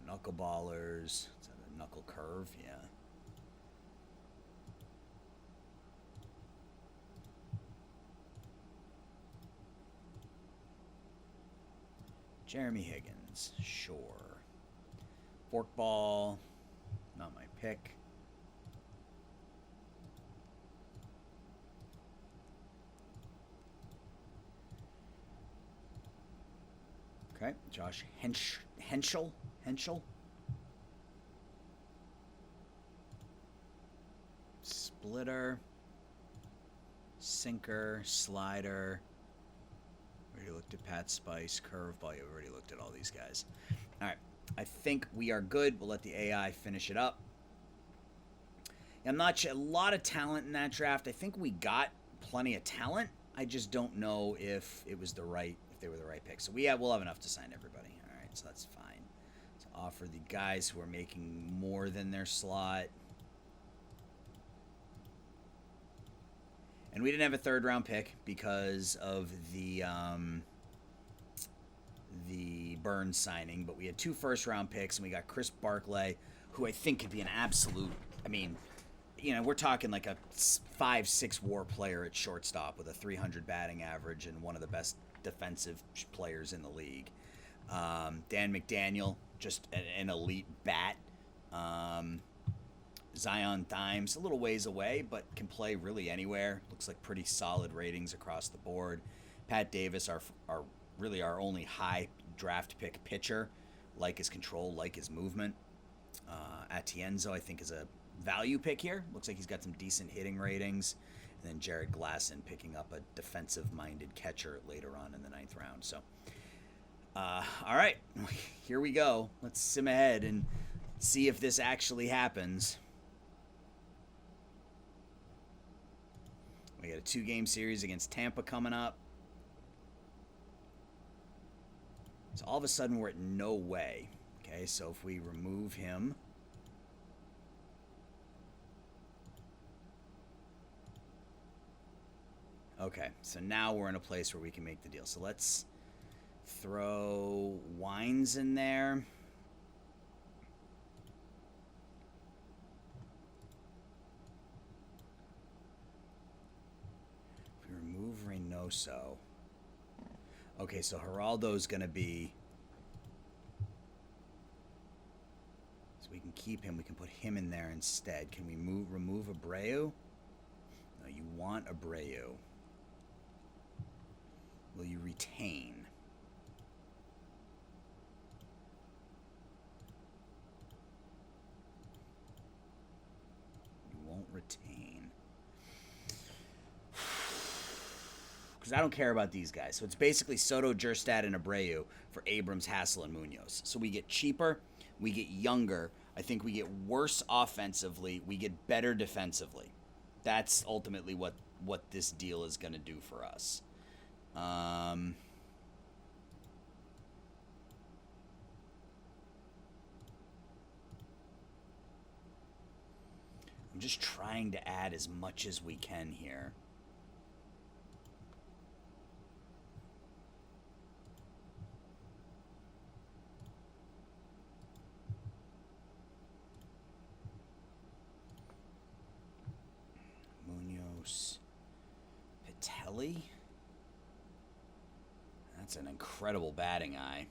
Knuckleballers. Is that a knuckle curve? Yeah. Jeremy Higgins. Sure. Forkball. Not my pick. Okay. Josh Henschel. Splitter. Sinker. Slider. We already looked at Pat Spice. Curveball. We already looked at all these guys. All right. I think we are good. We'll let the AI finish it up. I'm not sure. A lot of talent in that draft. I think we got plenty of talent. I just don't know if it was the right, if they were the right pick. So we'll have enough to sign everybody. All right, so that's fine. So offer the guys who are making more than their slot. And we didn't have a 3rd round pick because of the Burns signing, but we had 2 1st round picks, and we got Chris Barclay, who I think could be an absolute. I mean, we're talking like a 5-6 WAR player at shortstop with a 300 batting average and one of the best defensive players in the league. Dan McDaniel, just an elite bat. Zion Dimes, a little ways away, but can play really anywhere. Looks like pretty solid ratings across the board. Pat Davis, our only high draft pick pitcher. Like his control, like his movement. Atienzo, I think, is a value pick here. Looks like he's got some decent hitting ratings. And then Jared Glasson picking up a defensive-minded catcher later on in the 9th round. So, all right, here we go. Let's sim ahead and see if this actually happens. We got a 2-game series against Tampa coming up. So all of a sudden we're at no way. Okay, so if we remove him. Okay, so now we're in a place where we can make the deal. So let's throw Wines in there. If we remove Reynoso. Okay, so Geraldo's going to be... So we can keep him. We can put him in there instead. Can we remove Abreu? No, you want Abreu. Will you retain? because I don't care about these guys. So it's basically Soto, Jerstad, and Abreu for Abrams, Hassel, and Munoz. So we get cheaper, we get younger. I think we get worse offensively, we get better defensively. That's ultimately what this deal is going to do for us. I'm just trying to add as much as we can here. Munoz. Patelli? That's an incredible batting eye.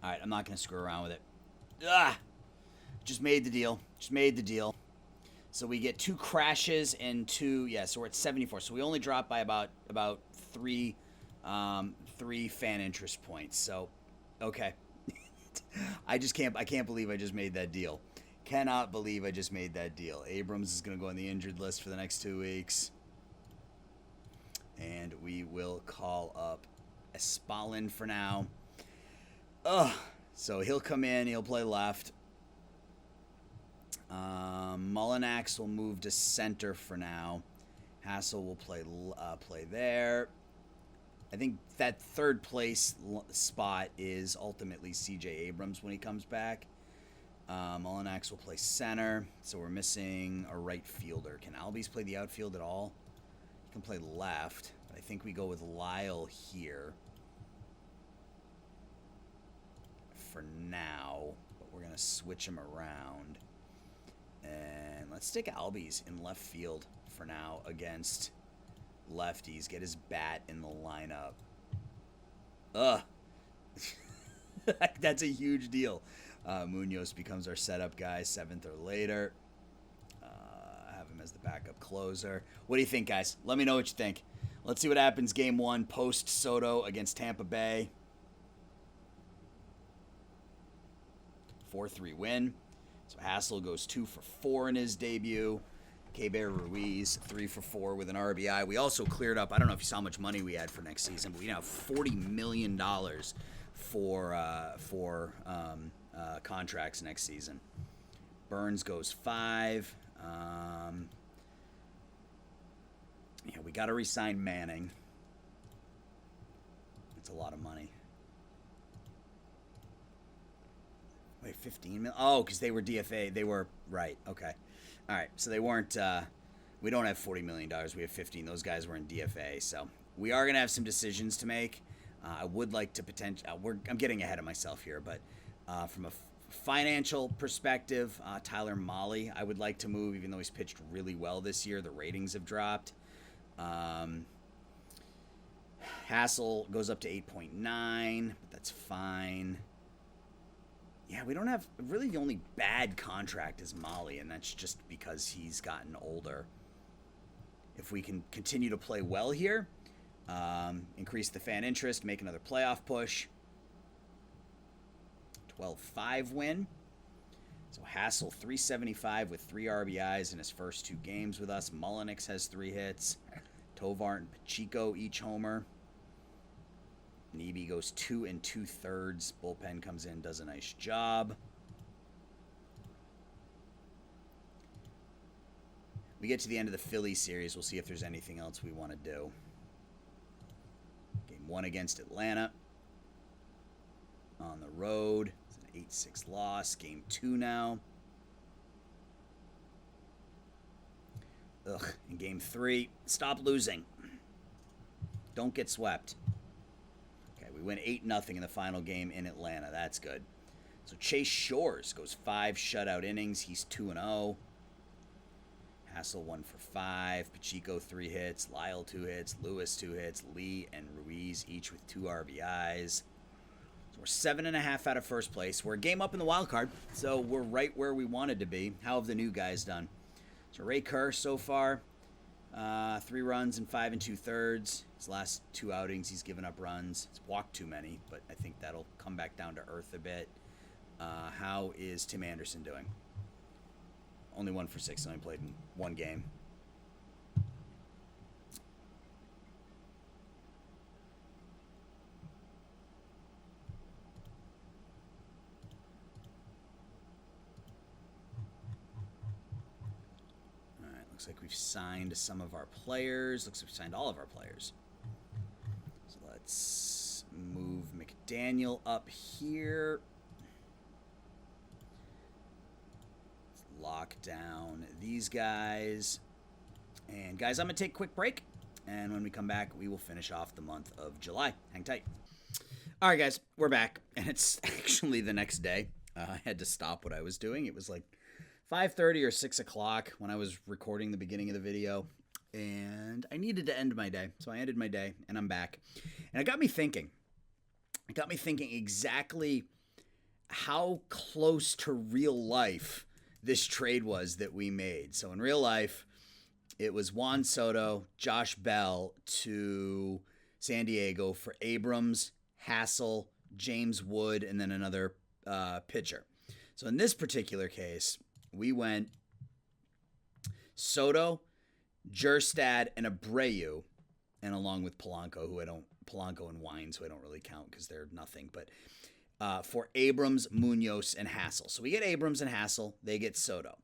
All right, I'm not going to screw around with it. Just made the deal. So we get 2 crashes and 2, so we're at 74. So we only dropped by about 3 fan interest points. So, okay. I can't believe I just made that deal. Cannot believe I just made that deal. Abrams is going to go on the injured list for the next 2 weeks. And we will call up Espalin for now. So he'll come in. He'll play left. Mullinax will move to center for now. Hassel will play there. I think that third place spot is ultimately C.J. Abrams when he comes back. Mullinax will play center. So we're missing a right fielder. Can Albies play the outfield at all? He can play left. But I think we go with Lyle here for now, but we're going to switch him around. And let's stick Albies in left field for now against lefties. Get his bat in the lineup. That's a huge deal. Munoz becomes our setup guy, 7th or later. Have him as the backup closer. What do you think, guys? Let me know what you think. Let's see what happens game 1 post Soto against Tampa Bay. 4-3 win. So Hassel goes 2 for 4 in his debut. K-Bear Ruiz 3 for 4 with an RBI. We also cleared up, I don't know if you saw how much money we had for next season, but we now have $40 million for contracts next season. Burns goes 5. We got to re-sign Manning. It's a lot of money. Wait, 15 million? Oh, because they were DFA. They were, right, okay. All right, so they weren't, we don't have $40 million. We have 15. Those guys were in DFA, so we are going to have some decisions to make. I would like to I'm getting ahead of myself here, but from a financial perspective, Tyler Mahle, I would like to move, even though he's pitched really well this year. The ratings have dropped. Hassel goes up to 8.9, but that's fine. Yeah, we don't have, really the only bad contract is Mahle, and that's just because he's gotten older. If we can continue to play well here, increase the fan interest, make another playoff push. 12-5 win. So Hassel 375 with 3 RBIs in his first 2 games with us. Mullinax has 3 hits. Tovar and Pacheco each homer. Nebe goes 2 2/3. Bullpen comes in, does a nice job. We get to the end of the Philly series. We'll see if there's anything else we want to do. Game 1 against Atlanta. On the road. It's an 8-6 loss. Game 2 now. In game 3, stop losing. Don't get swept. We win 8-0 in the final game in Atlanta. That's good. So Chase Shores goes 5 shutout innings. He's 2-0. Hassel 1 for 5. Pacheco 3 hits. Lyle 2 hits. Lewis 2 hits. Lee and Ruiz each with 2 RBIs. So We're 7.5 out of first place. We're a game up in the wild card, so we're right where we wanted to be. How have the new guys done? So Ray Kerr so far, 3 runs and 5 2/3. His last 2 outings, he's given up runs. He's walked too many, but I think that'll come back down to earth a bit. How is Tim Anderson doing? Only 1 for 6. Only played in 1 game. Looks like we've signed some of our players. Looks like we've signed all of our players. So let's move McDaniel up here. Let's lock down these guys. And guys, I'm going to take a quick break. And when we come back, we will finish off the month of July. Hang tight. All right, guys, we're back. And it's actually the next day. I had to stop what I was doing. It was like 5:30 or 6 o'clock when I was recording the beginning of the video, and I needed to end my day. So I ended my day, and I'm back. And it got me thinking. It got me thinking exactly how close to real life this trade was that we made. So in real life, it was Juan Soto, Josh Bell to San Diego for Abrams, Hassel, James Wood, and then another pitcher. So in this particular case, we went Soto, Jerstad, and Abreu, and along with Polanco, Polanco and Wines, who I don't really count because they're nothing, but for Abrams, Munoz, and Hassel. So we get Abrams and Hassel, they get Soto.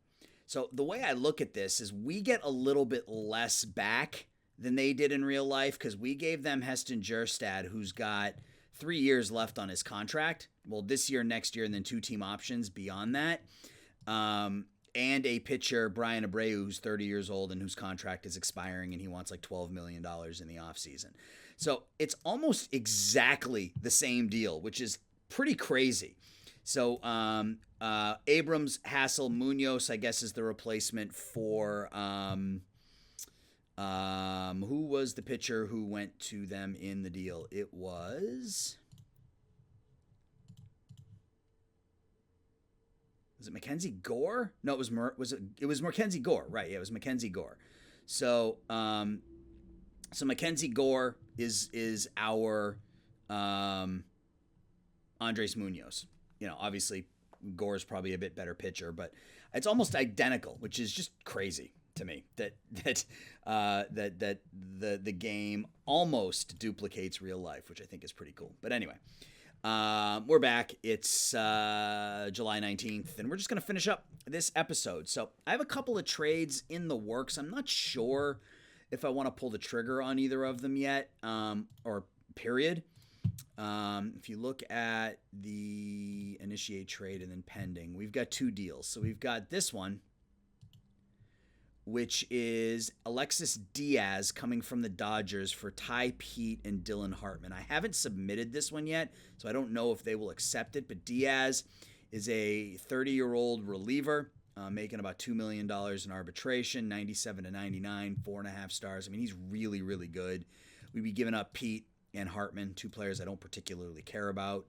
So the way I look at this is we get a little bit less back than they did in real life because we gave them Heston Jerstad, who's got 3 years left on his contract. Well, this year, next year, and then 2 team options beyond that. And a pitcher, Brian Abreu, who's 30 years old and whose contract is expiring, and he wants like $12 million in the offseason. So it's almost exactly the same deal, which is pretty crazy. So Abrams, Hassel, Munoz, I guess, is the replacement for who was the pitcher who went to them in the deal? It was it Mackenzie Gore? No, it was Mackenzie Gore, right? Yeah, it was Mackenzie Gore. So so Mackenzie Gore is our Andres Munoz. You know, obviously Gore is probably a bit better pitcher, but it's almost identical, which is just crazy to me that the game almost duplicates real life, which I think is pretty cool. But anyway, we're back. It's July 19th, and we're just going to finish up this episode. So I have a couple of trades in the works. I'm not sure if I want to pull the trigger on either of them yet, or period. If you look at the initiate trade and then pending, we've got 2 deals. So we've got this one, which is Alexis Diaz coming from the Dodgers for Ty Pete and Dylan Hartman. I haven't submitted this one yet, so I don't know if they will accept it, but Diaz is a 30-year-old reliever, making about $2 million in arbitration, 97 to 99, 4.5 stars. I mean, he's really, really good. We'd be giving up Pete and Hartman, 2 players I don't particularly care about.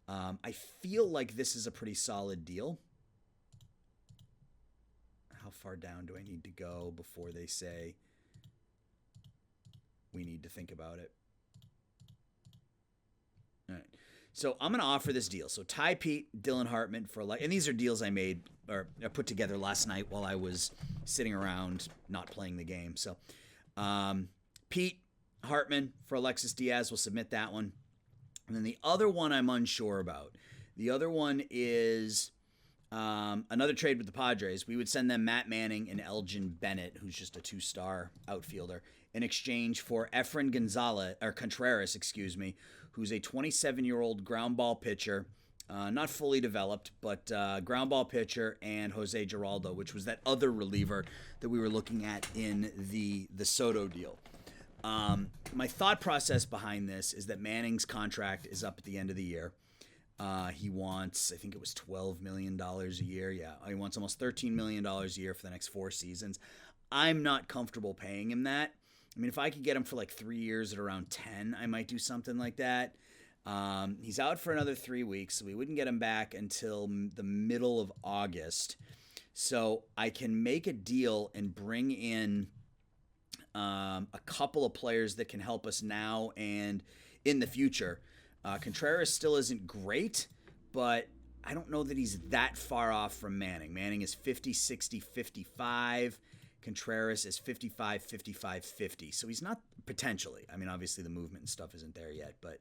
I feel like this is a pretty solid deal. How far down do I need to go before they say we need to think about it? All right. So I'm going to offer this deal. So Ty Pete, Dylan Hartman for and these are deals I made or I put together last night while I was sitting around not playing the game. So Pete Hartman for Alexis Diaz, will submit that one. And then the other one I'm unsure about. The other one is another trade with the Padres. We would send them Matt Manning and Elgin Bennett, who's just a 2-star outfielder, in exchange for Efren Contreras, who's a 27-year-old ground ball pitcher, not fully developed, but ground ball pitcher, and Jose Giraldo, which was that other reliever that we were looking at in the Soto deal. My thought process behind this is that Manning's contract is up at the end of the year. He wants, I think it was $12 million a year. Yeah, he wants almost $13 million a year for the next 4 seasons. I'm not comfortable paying him that. I mean, if I could get him for like 3 years at around 10, I might do something like that. He's out for another 3 weeks, so we wouldn't get him back until the middle of August. So I can make a deal and bring in a couple of players that can help us now and in the future. Contreras still isn't great, but I don't know that he's that far off from Manning. Manning is 50, 60, 55. Contreras is 55, 55, 50. So he's not potentially. I mean, obviously the movement and stuff isn't there yet, but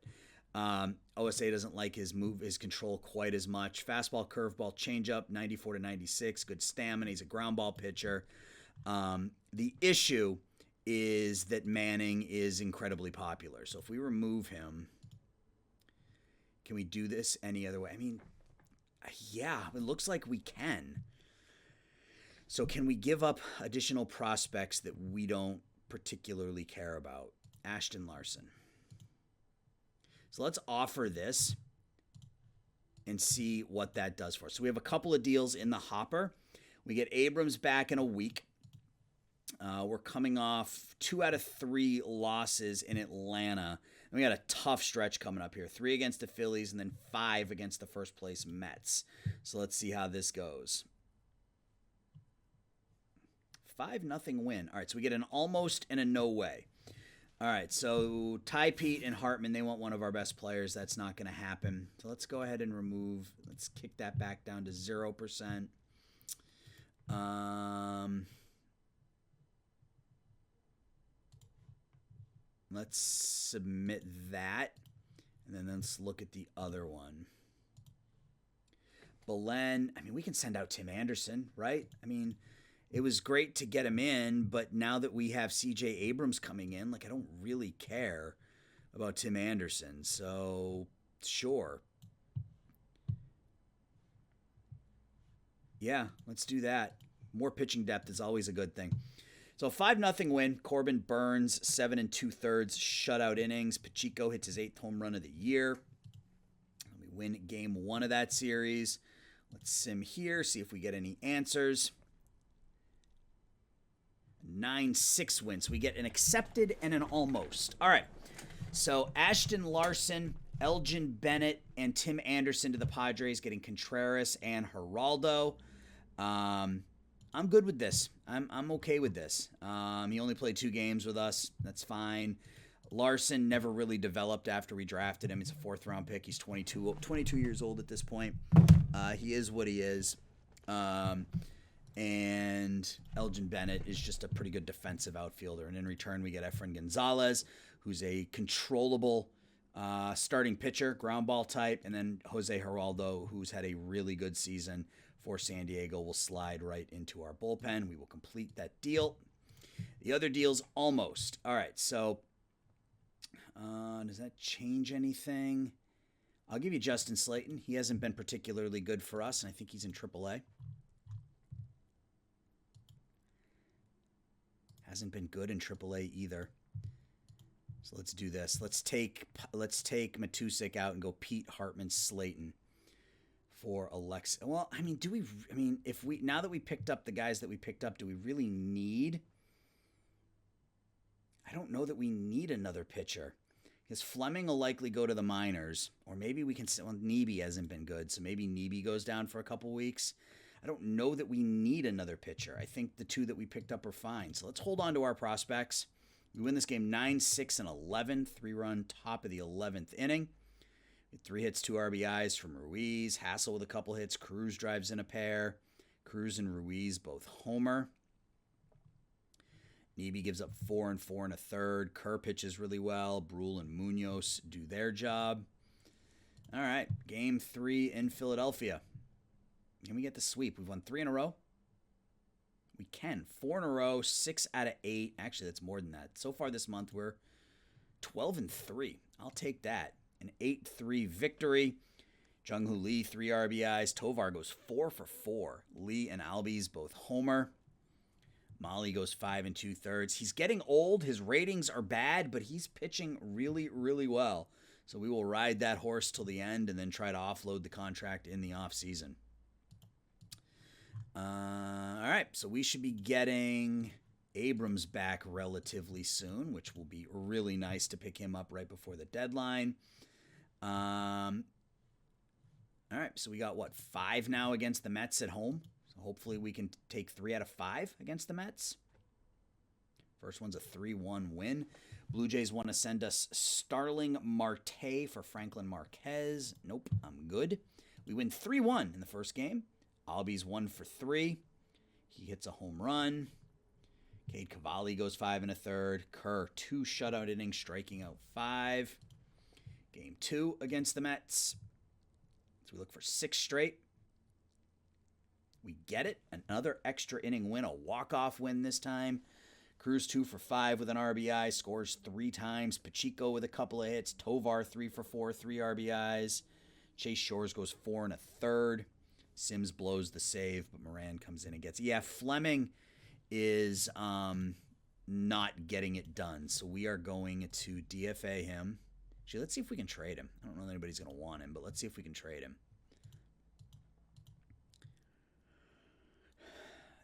OSA doesn't like his control quite as much. Fastball, curveball, changeup, 94 to 96. Good stamina. He's a ground ball pitcher. The issue is that Manning is incredibly popular. So if we remove him, can we do this any other way? I mean, yeah, it looks like we can. So can we give up additional prospects that we don't particularly care about? Ashton Larson. So let's offer this and see what that does for us. So we have a couple of deals in the hopper. We get Abrams back in a week. We're coming off 2 out of 3 losses in Atlanta. And we got a tough stretch coming up here. 3 against the Phillies and then 5 against the first place Mets. So let's see how this goes. 5-0 win. All right, so we get an almost and a no way. All right, so Ty Pete and Hartman, they want one of our best players. That's not going to happen. So let's go ahead and remove. Let's kick that back down to 0%. Let's submit that. And then let's look at the other one. Belen, I mean, we can send out Tim Anderson, right? I mean, it was great to get him in, but now that we have C.J. Abrams coming in, like, I don't really care about Tim Anderson. So, sure. Yeah, let's do that. More pitching depth is always a good thing. So 5-0 win. Corbin Burns, 7 2/3 shutout innings. Pacheco hits his 8th home run of the year. We win game 1 of that series. Let's sim here, see if we get any answers. 9-6 win. So we get an accepted and an almost. All right. So Ashton Larson, Elgin Bennett, and Tim Anderson to the Padres, getting Contreras and Geraldo. I'm good with this. I'm okay with this. He only played 2 games with us. That's fine. Larson never really developed after we drafted him. He's a 4th-round pick. He's 22 years old at this point. He is what he is. And Elgin Bennett is just a pretty good defensive outfielder. And in return, we get Efrain Gonzalez, who's a controllable starting pitcher, ground ball type. And then Jose Geraldo, who's had a really good season for San Diego, will slide right into our bullpen. We will complete that deal. The other deal's almost. All right, so does that change anything? I'll give you Justin Slayton. He hasn't been particularly good for us, and I think he's in AAA. Hasn't been good in AAA either. So let's do this. Let's take Matusik out and go Pete, Hartman, Slayton for Alexa. Well, I mean, if we now that we picked up the guys that we picked up, do we really need? I don't know that we need another pitcher. Because Fleming will likely go to the minors, or maybe we can. Well, Neebe hasn't been good, so maybe Neebe goes down for a couple weeks. I don't know that we need another pitcher. I think the 2 that we picked up are fine. So let's hold on to our prospects. We win this game 9-6 and 11, 3-run top of the 11th inning. With 3 hits, 2 RBIs from Ruiz. Hassel with a couple hits. Cruz drives in a pair. Cruz and Ruiz both homer. Neebe gives up 4 and 4 1/3. Kerr pitches really well. Brule and Munoz do their job. All right, game 3 in Philadelphia. Can we get the sweep? We've won 3 in a row. We can. 4 in a row, 6 out of 8. Actually, that's more than that. So far this month, we're 12-3. I'll take that. An 8-3 victory. Jung-Hoo Lee, 3 RBIs. Tovar goes 4 for 4. Lee and Albies both homer. Molly goes 5 2/3. He's getting old. His ratings are bad, but he's pitching really, really well. So we will ride that horse till the end and then try to offload the contract in the offseason. All right, so we should be getting Abrams back relatively soon, which will be really nice to pick him up right before the deadline. All right, so we got what, 5 now against the Mets at home. So hopefully we can take 3 out of 5 against the Mets. First one's a 3-1 win. Blue Jays want to send us Starling Marte for Franklin Marquez. Nope, I'm good. We win 3-1 in the first game. Albies 1 for 3. He hits a home run. Cade Cavalli goes 5 1/3. Kerr 2 shutout innings, striking out 5. Game 2 against the Mets. So we look for 6 straight. We get it. Another extra inning win, a walk-off win this time. Cruz 2 for 5 with an RBI, scores 3 times. Pacheco with a couple of hits. Tovar 3 for 4, 3 RBIs. Chase Shores goes 4 1/3. Sims blows the save, but Moran comes in and gets it. Yeah, Fleming is not getting it done, so we are going to DFA him. Actually, let's see if we can trade him. I don't know if anybody's going to want him, but let's see if we can trade him.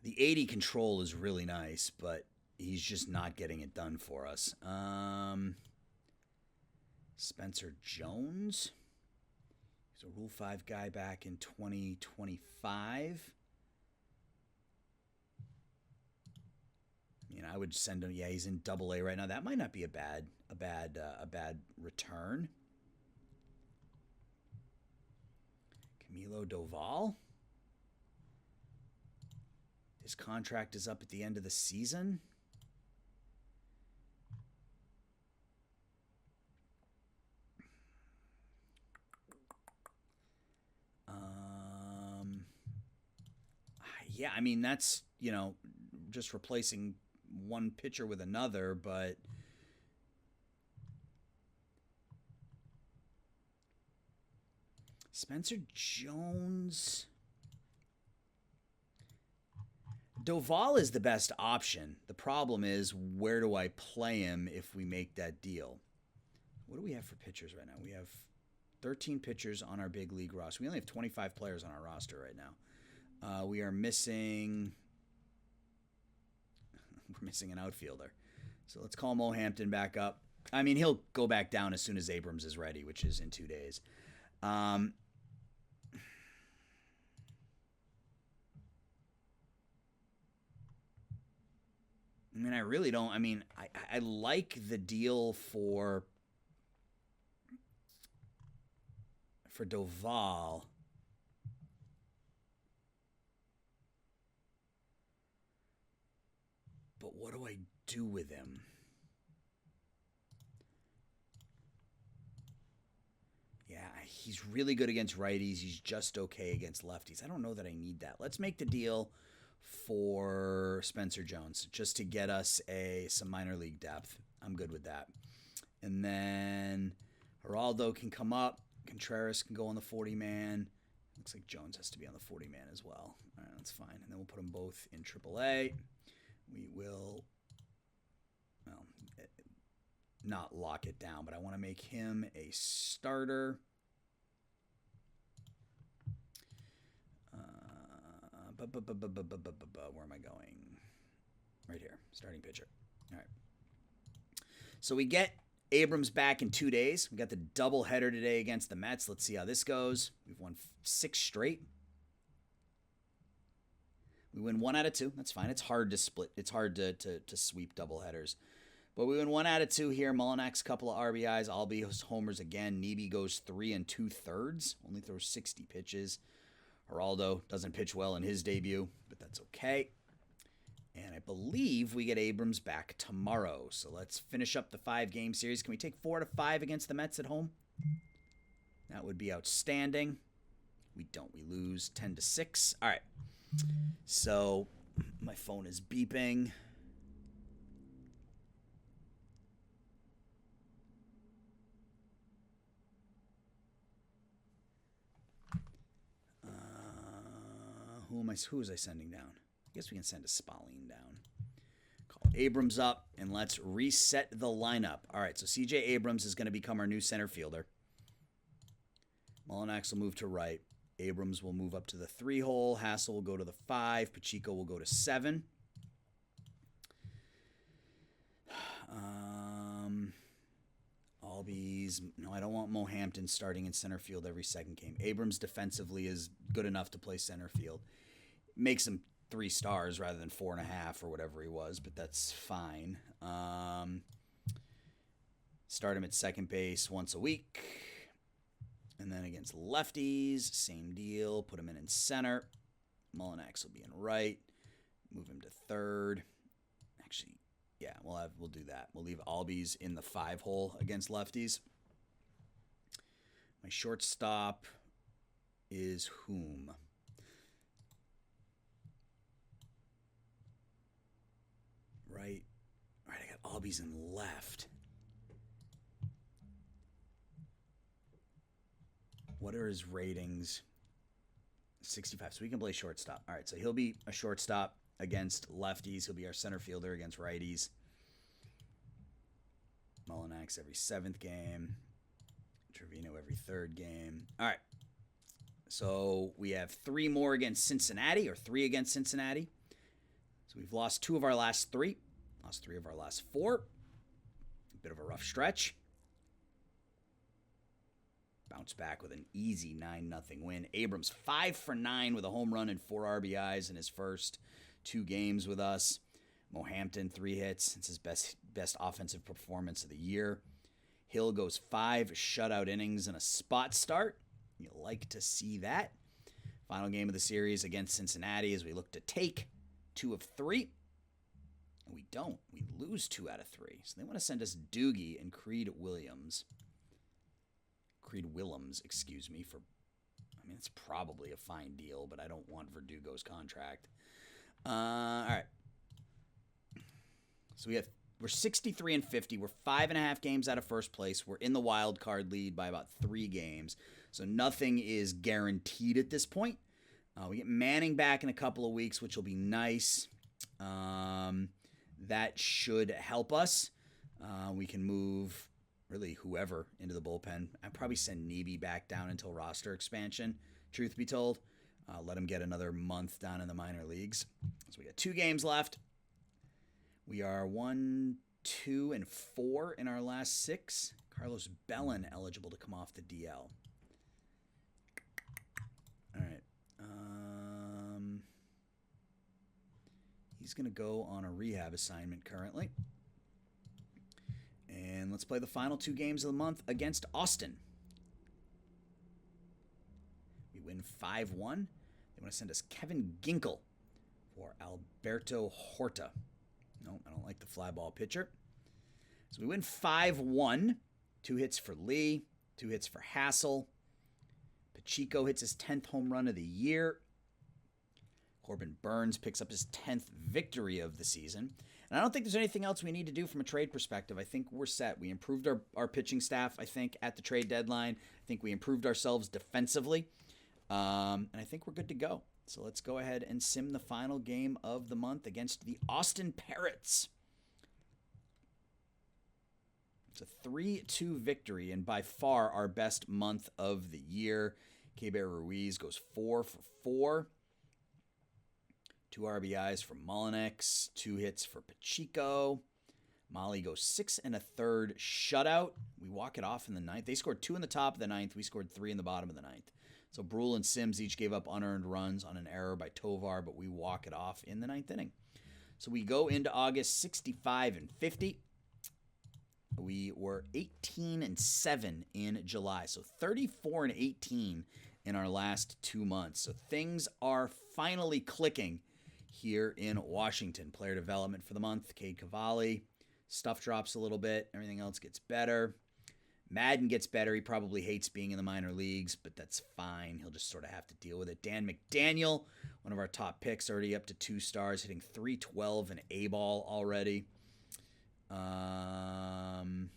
The 80 control is really nice, but he's just not getting it done for us. Spencer Jones. He's a Rule 5 guy back in 2025. I mean, I would send him. Yeah, he's in Double-A right now. That might not be a bad return. Camilo Doval. His contract is up at the end of the season. Yeah, I mean, that's, just replacing one pitcher with another, but Spencer Jones. Doval is the best option. The problem is, where do I play him if we make that deal? What do we have for pitchers right now? We have 13 pitchers on our big league roster. We only have 25 players on our roster right now. We are missing... We're missing an outfielder. So let's call Mo Hampton back up. I mean, he'll go back down as soon as Abrams is ready, which is in 2 days. I mean, I really don't. I mean, I like the deal for Doval. But what do I do with him? Yeah, he's really good against righties. He's just okay against lefties. I don't know that I need that. Let's make the deal for Spencer Jones just to get us some minor league depth. I'm good with that. And then Geraldo can come up. Contreras can go on the 40-man. Looks like Jones has to be on the 40-man as well. All right, that's fine. And then we'll put them both in AAA. We will, well, not lock it down, but I want to make him a starter. Where am I going? Right here, starting pitcher. All right. So we get Abrams back in 2 days. We got the doubleheader today against the Mets. Let's see how this goes. We've won 6 straight. We win 1 out of 2. That's fine. It's hard to split. It's hard to sweep doubleheaders. But we win 1 out of 2 here. Mullinax, couple of RBIs. Albies homers again. Neebe goes 3 2/3. Only throws 60 pitches. Geraldo doesn't pitch well in his debut, but that's okay. And I believe we get Abrams back tomorrow. So let's finish up the 5-game series. Can we take 4 out of 5 against the Mets at home? That would be outstanding. We don't. We lose 10-6. All right. So my phone is beeping. Who was I sending down? I guess we can send a Spalling down. Call Abrams up, and let's reset the lineup. All right, so C.J. Abrams is going to become our new center fielder. Mullinax will move to right. Abrams will move up to the 3 hole. Hassel will go to the 5. Pacheco will go to 7. Albies. No, I don't want Mohampton starting in center field every second game. Abrams defensively is good enough to play center field. Makes him 3 stars rather than 4.5 or whatever he was, but that's fine. Start him at second base once a week. And then against lefties, same deal. Put him in center. Mullinax will be in right. Move him to third. Actually, yeah, we'll do that. We'll leave Albies in the 5 hole against lefties. My shortstop is whom? Right. All right, I got Albies in left. What are his ratings? 65. So we can play shortstop. All right, so he'll be a shortstop against lefties. He'll be our center fielder against righties. Mullinax every 7th game. Trevino every 3rd game. All right. So we have 3 more against Cincinnati, or 3 against Cincinnati. So we've lost 2 of our last 3. Lost 3 of our last 4. A bit of a rough stretch. Bounce back with an easy 9-0 win. Abrams 5 for 9 with a home run and 4 RBIs in his first 2 games with us. Mohampton 3 hits. It's his best offensive performance of the year. Hill goes 5 shutout innings and a spot start. You like to see that. Final game of the series against Cincinnati as we look to take 2 of 3. And we don't. We lose 2 out of 3. So they want to send us Doogie and Creed Willems, for, I mean, it's probably a fine deal, but I don't want Verdugo's contract. All right. So we're 63 and 50. We're 5.5 games out of first place. We're in the wild card lead by about 3 games. So nothing is guaranteed at this point. We get Manning back in a couple of weeks, which will be nice. That should help us. We can move really whoever into the bullpen. I'd probably send Neebe back down until roster expansion, truth be told. Let him get another month down in the minor leagues. So we got 2 games left. We are 1, 2, and 4 in our last 6. Carlos Bellin eligible to come off the DL. All right. He's going to go on a rehab assignment currently. And let's play the final 2 games of the month against Austin. We win 5-1. They want to send us Kevin Ginkel for Alberto Horta. No, I don't like the fly ball pitcher. So we win 5-1. 2 hits for Lee, 2 hits for Hassel. Pacheco hits his 10th home run of the year. Corbin Burns picks up his 10th victory of the season. And I don't think there's anything else we need to do from a trade perspective. I think we're set. We improved our pitching staff, I think, at the trade deadline. I think we improved ourselves defensively. And I think we're good to go. So let's go ahead and sim the final game of the month against the Austin Parrots. It's a 3-2 victory and by far our best month of the year. Keibert Ruiz goes 4 for 4. 2 RBIs for Mullinax, 2 hits for Pacheco. Molly goes 6 1/3 shutout. We walk it off in the 9th. They scored 2 in the top of the 9th. We scored 3 in the bottom of the 9th. So Brule and Sims each gave up unearned runs on an error by Tovar, but we walk it off in the 9th inning. So we go into August 65 and 50. We were 18 and 7 in July. So 34 and 18 in our last 2 months. So things are finally clicking here in Washington. Player development for the month, Cade Cavalli. Stuff drops a little bit. Everything else gets better. Madden gets better. He probably hates being in the minor leagues, but that's fine. He'll just sort of have to deal with it. Dan McDaniel, one of our top picks, already up to 2 stars, hitting .312 and A-ball already. And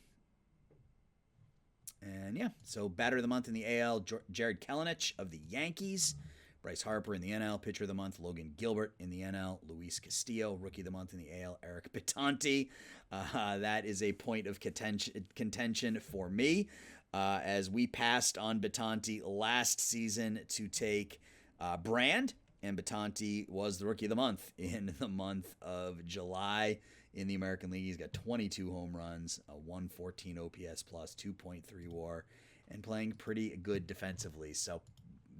yeah, so batter of the month in the AL, Jared Kelenic of the Yankees. Bryce Harper in the NL, pitcher of the month, Logan Gilbert in the NL, Luis Castillo, rookie of the month in the AL, Eric Batanti. That is a point of contention for me, as we passed on Batanti last season to take Brand, and Batanti was the Rookie of the Month in the month of July in the American League. He's got 22 home runs, a 114 OPS plus, 2.3 WAR, and playing pretty good defensively. So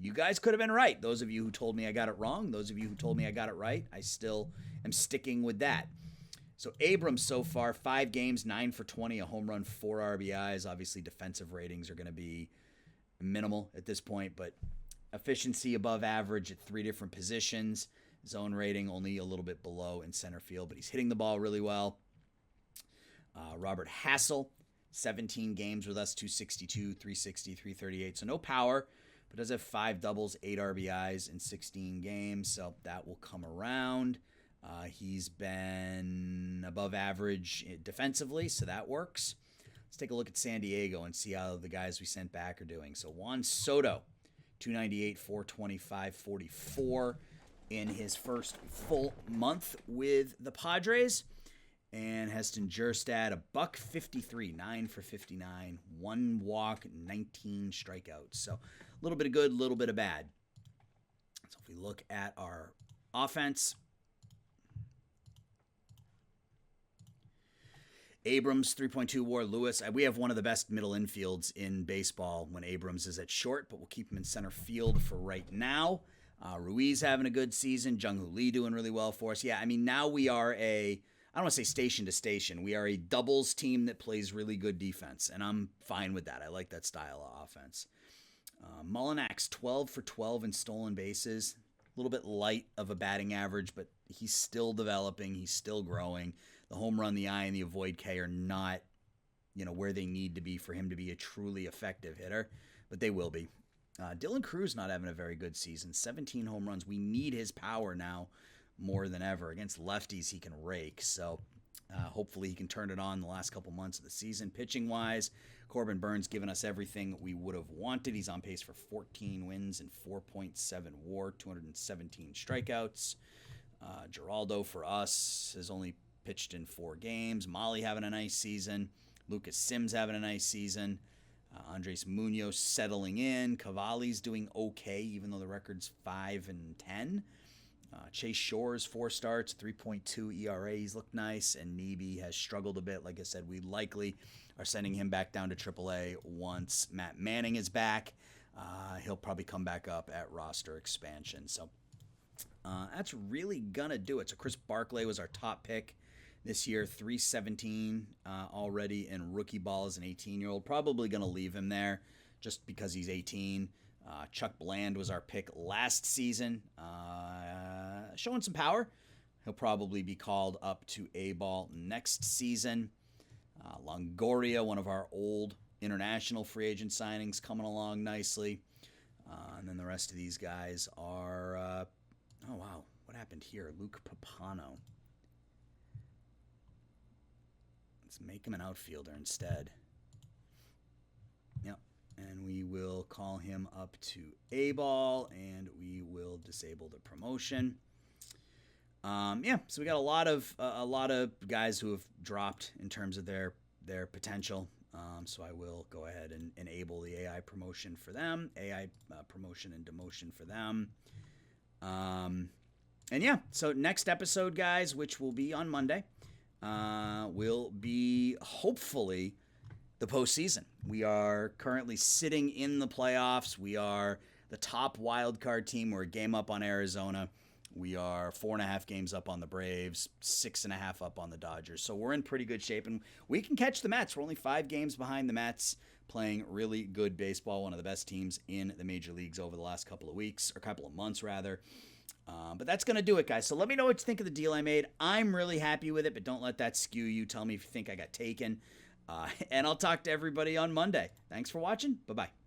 you guys could have been right. Those of you who told me I got it wrong, those of you who told me I got it right, I still am sticking with that. So Abrams so far, 5 games, 9 for 20, a home run, 4 RBIs. Obviously, defensive ratings are going to be minimal at this point, but efficiency above average at 3 different positions. Zone rating only a little bit below in center field, but he's hitting the ball really well. Robert Hassel, 17 games with us, 262, 360, 338. So no power, but does have 5 doubles, 8 RBIs in 16 games, so that will come around. He's been above average defensively, so that works. Let's take a look at San Diego and see how the guys we sent back are doing. So Juan Soto, 298, 425, 44 in his first full month with the Padres. And Heston Jerstad, $153, 9 for 59, 1 walk, 19 strikeouts. So a little bit of good, a little bit of bad. So if we look at our offense, Abrams, 3.2 WAR. Lewis, we have one of the best middle infields in baseball when Abrams is at short, but we'll keep him in center field for right now. Ruiz having a good season. Jung-Hoo Lee doing really well for us. Yeah, I mean, now we are I don't want to say station to station. We are a doubles team that plays really good defense, and I'm fine with that. I like that style of offense. Mullinax, 12 for 12 in stolen bases. A little bit light of a batting average, but he's still developing. He's still growing. The home run, the I, and the avoid K are not, where they need to be for him to be a truly effective hitter, but they will be. Dylan Cruz not having a very good season. 17 home runs. We need his power now more than ever. Against lefties, he can rake, so hopefully he can turn it on the last couple months of the season. Pitching-wise, Corbin Burns giving us everything we would have wanted. He's on pace for 14 wins and 4.7 WAR, 217 strikeouts. Geraldo for us has only pitched in 4 games. Molly having a nice season. Lucas Sims having a nice season. Andres Munoz settling in. Cavalli's doing okay, even though the record's 5-10. Chase Shores, 4 starts, 3.2 ERA. He's looked nice, and Neebe has struggled a bit. Like I said, we likely are sending him back down to AAA once Matt Manning is back. He'll probably come back up at roster expansion. So that's really going to do it. So Chris Barclay was our top pick this year, 317 already in rookie ball as an 18-year-old. Probably going to leave him there just because he's 18. Chuck Bland was our pick last season, showing some power. He'll probably be called up to A-ball next season. Longoria, one of our old international free agent signings, coming along nicely. And then the rest of these guys are, oh, wow, what happened here? Luke Papano. Let's make him an outfielder instead. Yep. And we will call him up to A-ball, and we will disable the promotion. So we got a lot of guys who have dropped in terms of their potential. So I will go ahead and enable the AI promotion for them, AI promotion and demotion for them. So next episode, guys, which will be on Monday, will be hopefully the postseason. We are currently sitting in the playoffs. We are the top wild card team. We're a game up on Arizona. We are 4.5 games up on the Braves, 6.5 up on the Dodgers. So we're in pretty good shape, and we can catch the Mets. We're only 5 games behind the Mets, playing really good baseball, one of the best teams in the major leagues over the last couple of months, rather. But that's going to do it, guys. So let me know what you think of the deal I made. I'm really happy with it, but don't let that skew you. Tell me if you think I got taken. And I'll talk to everybody on Monday. Thanks for watching. Bye-bye.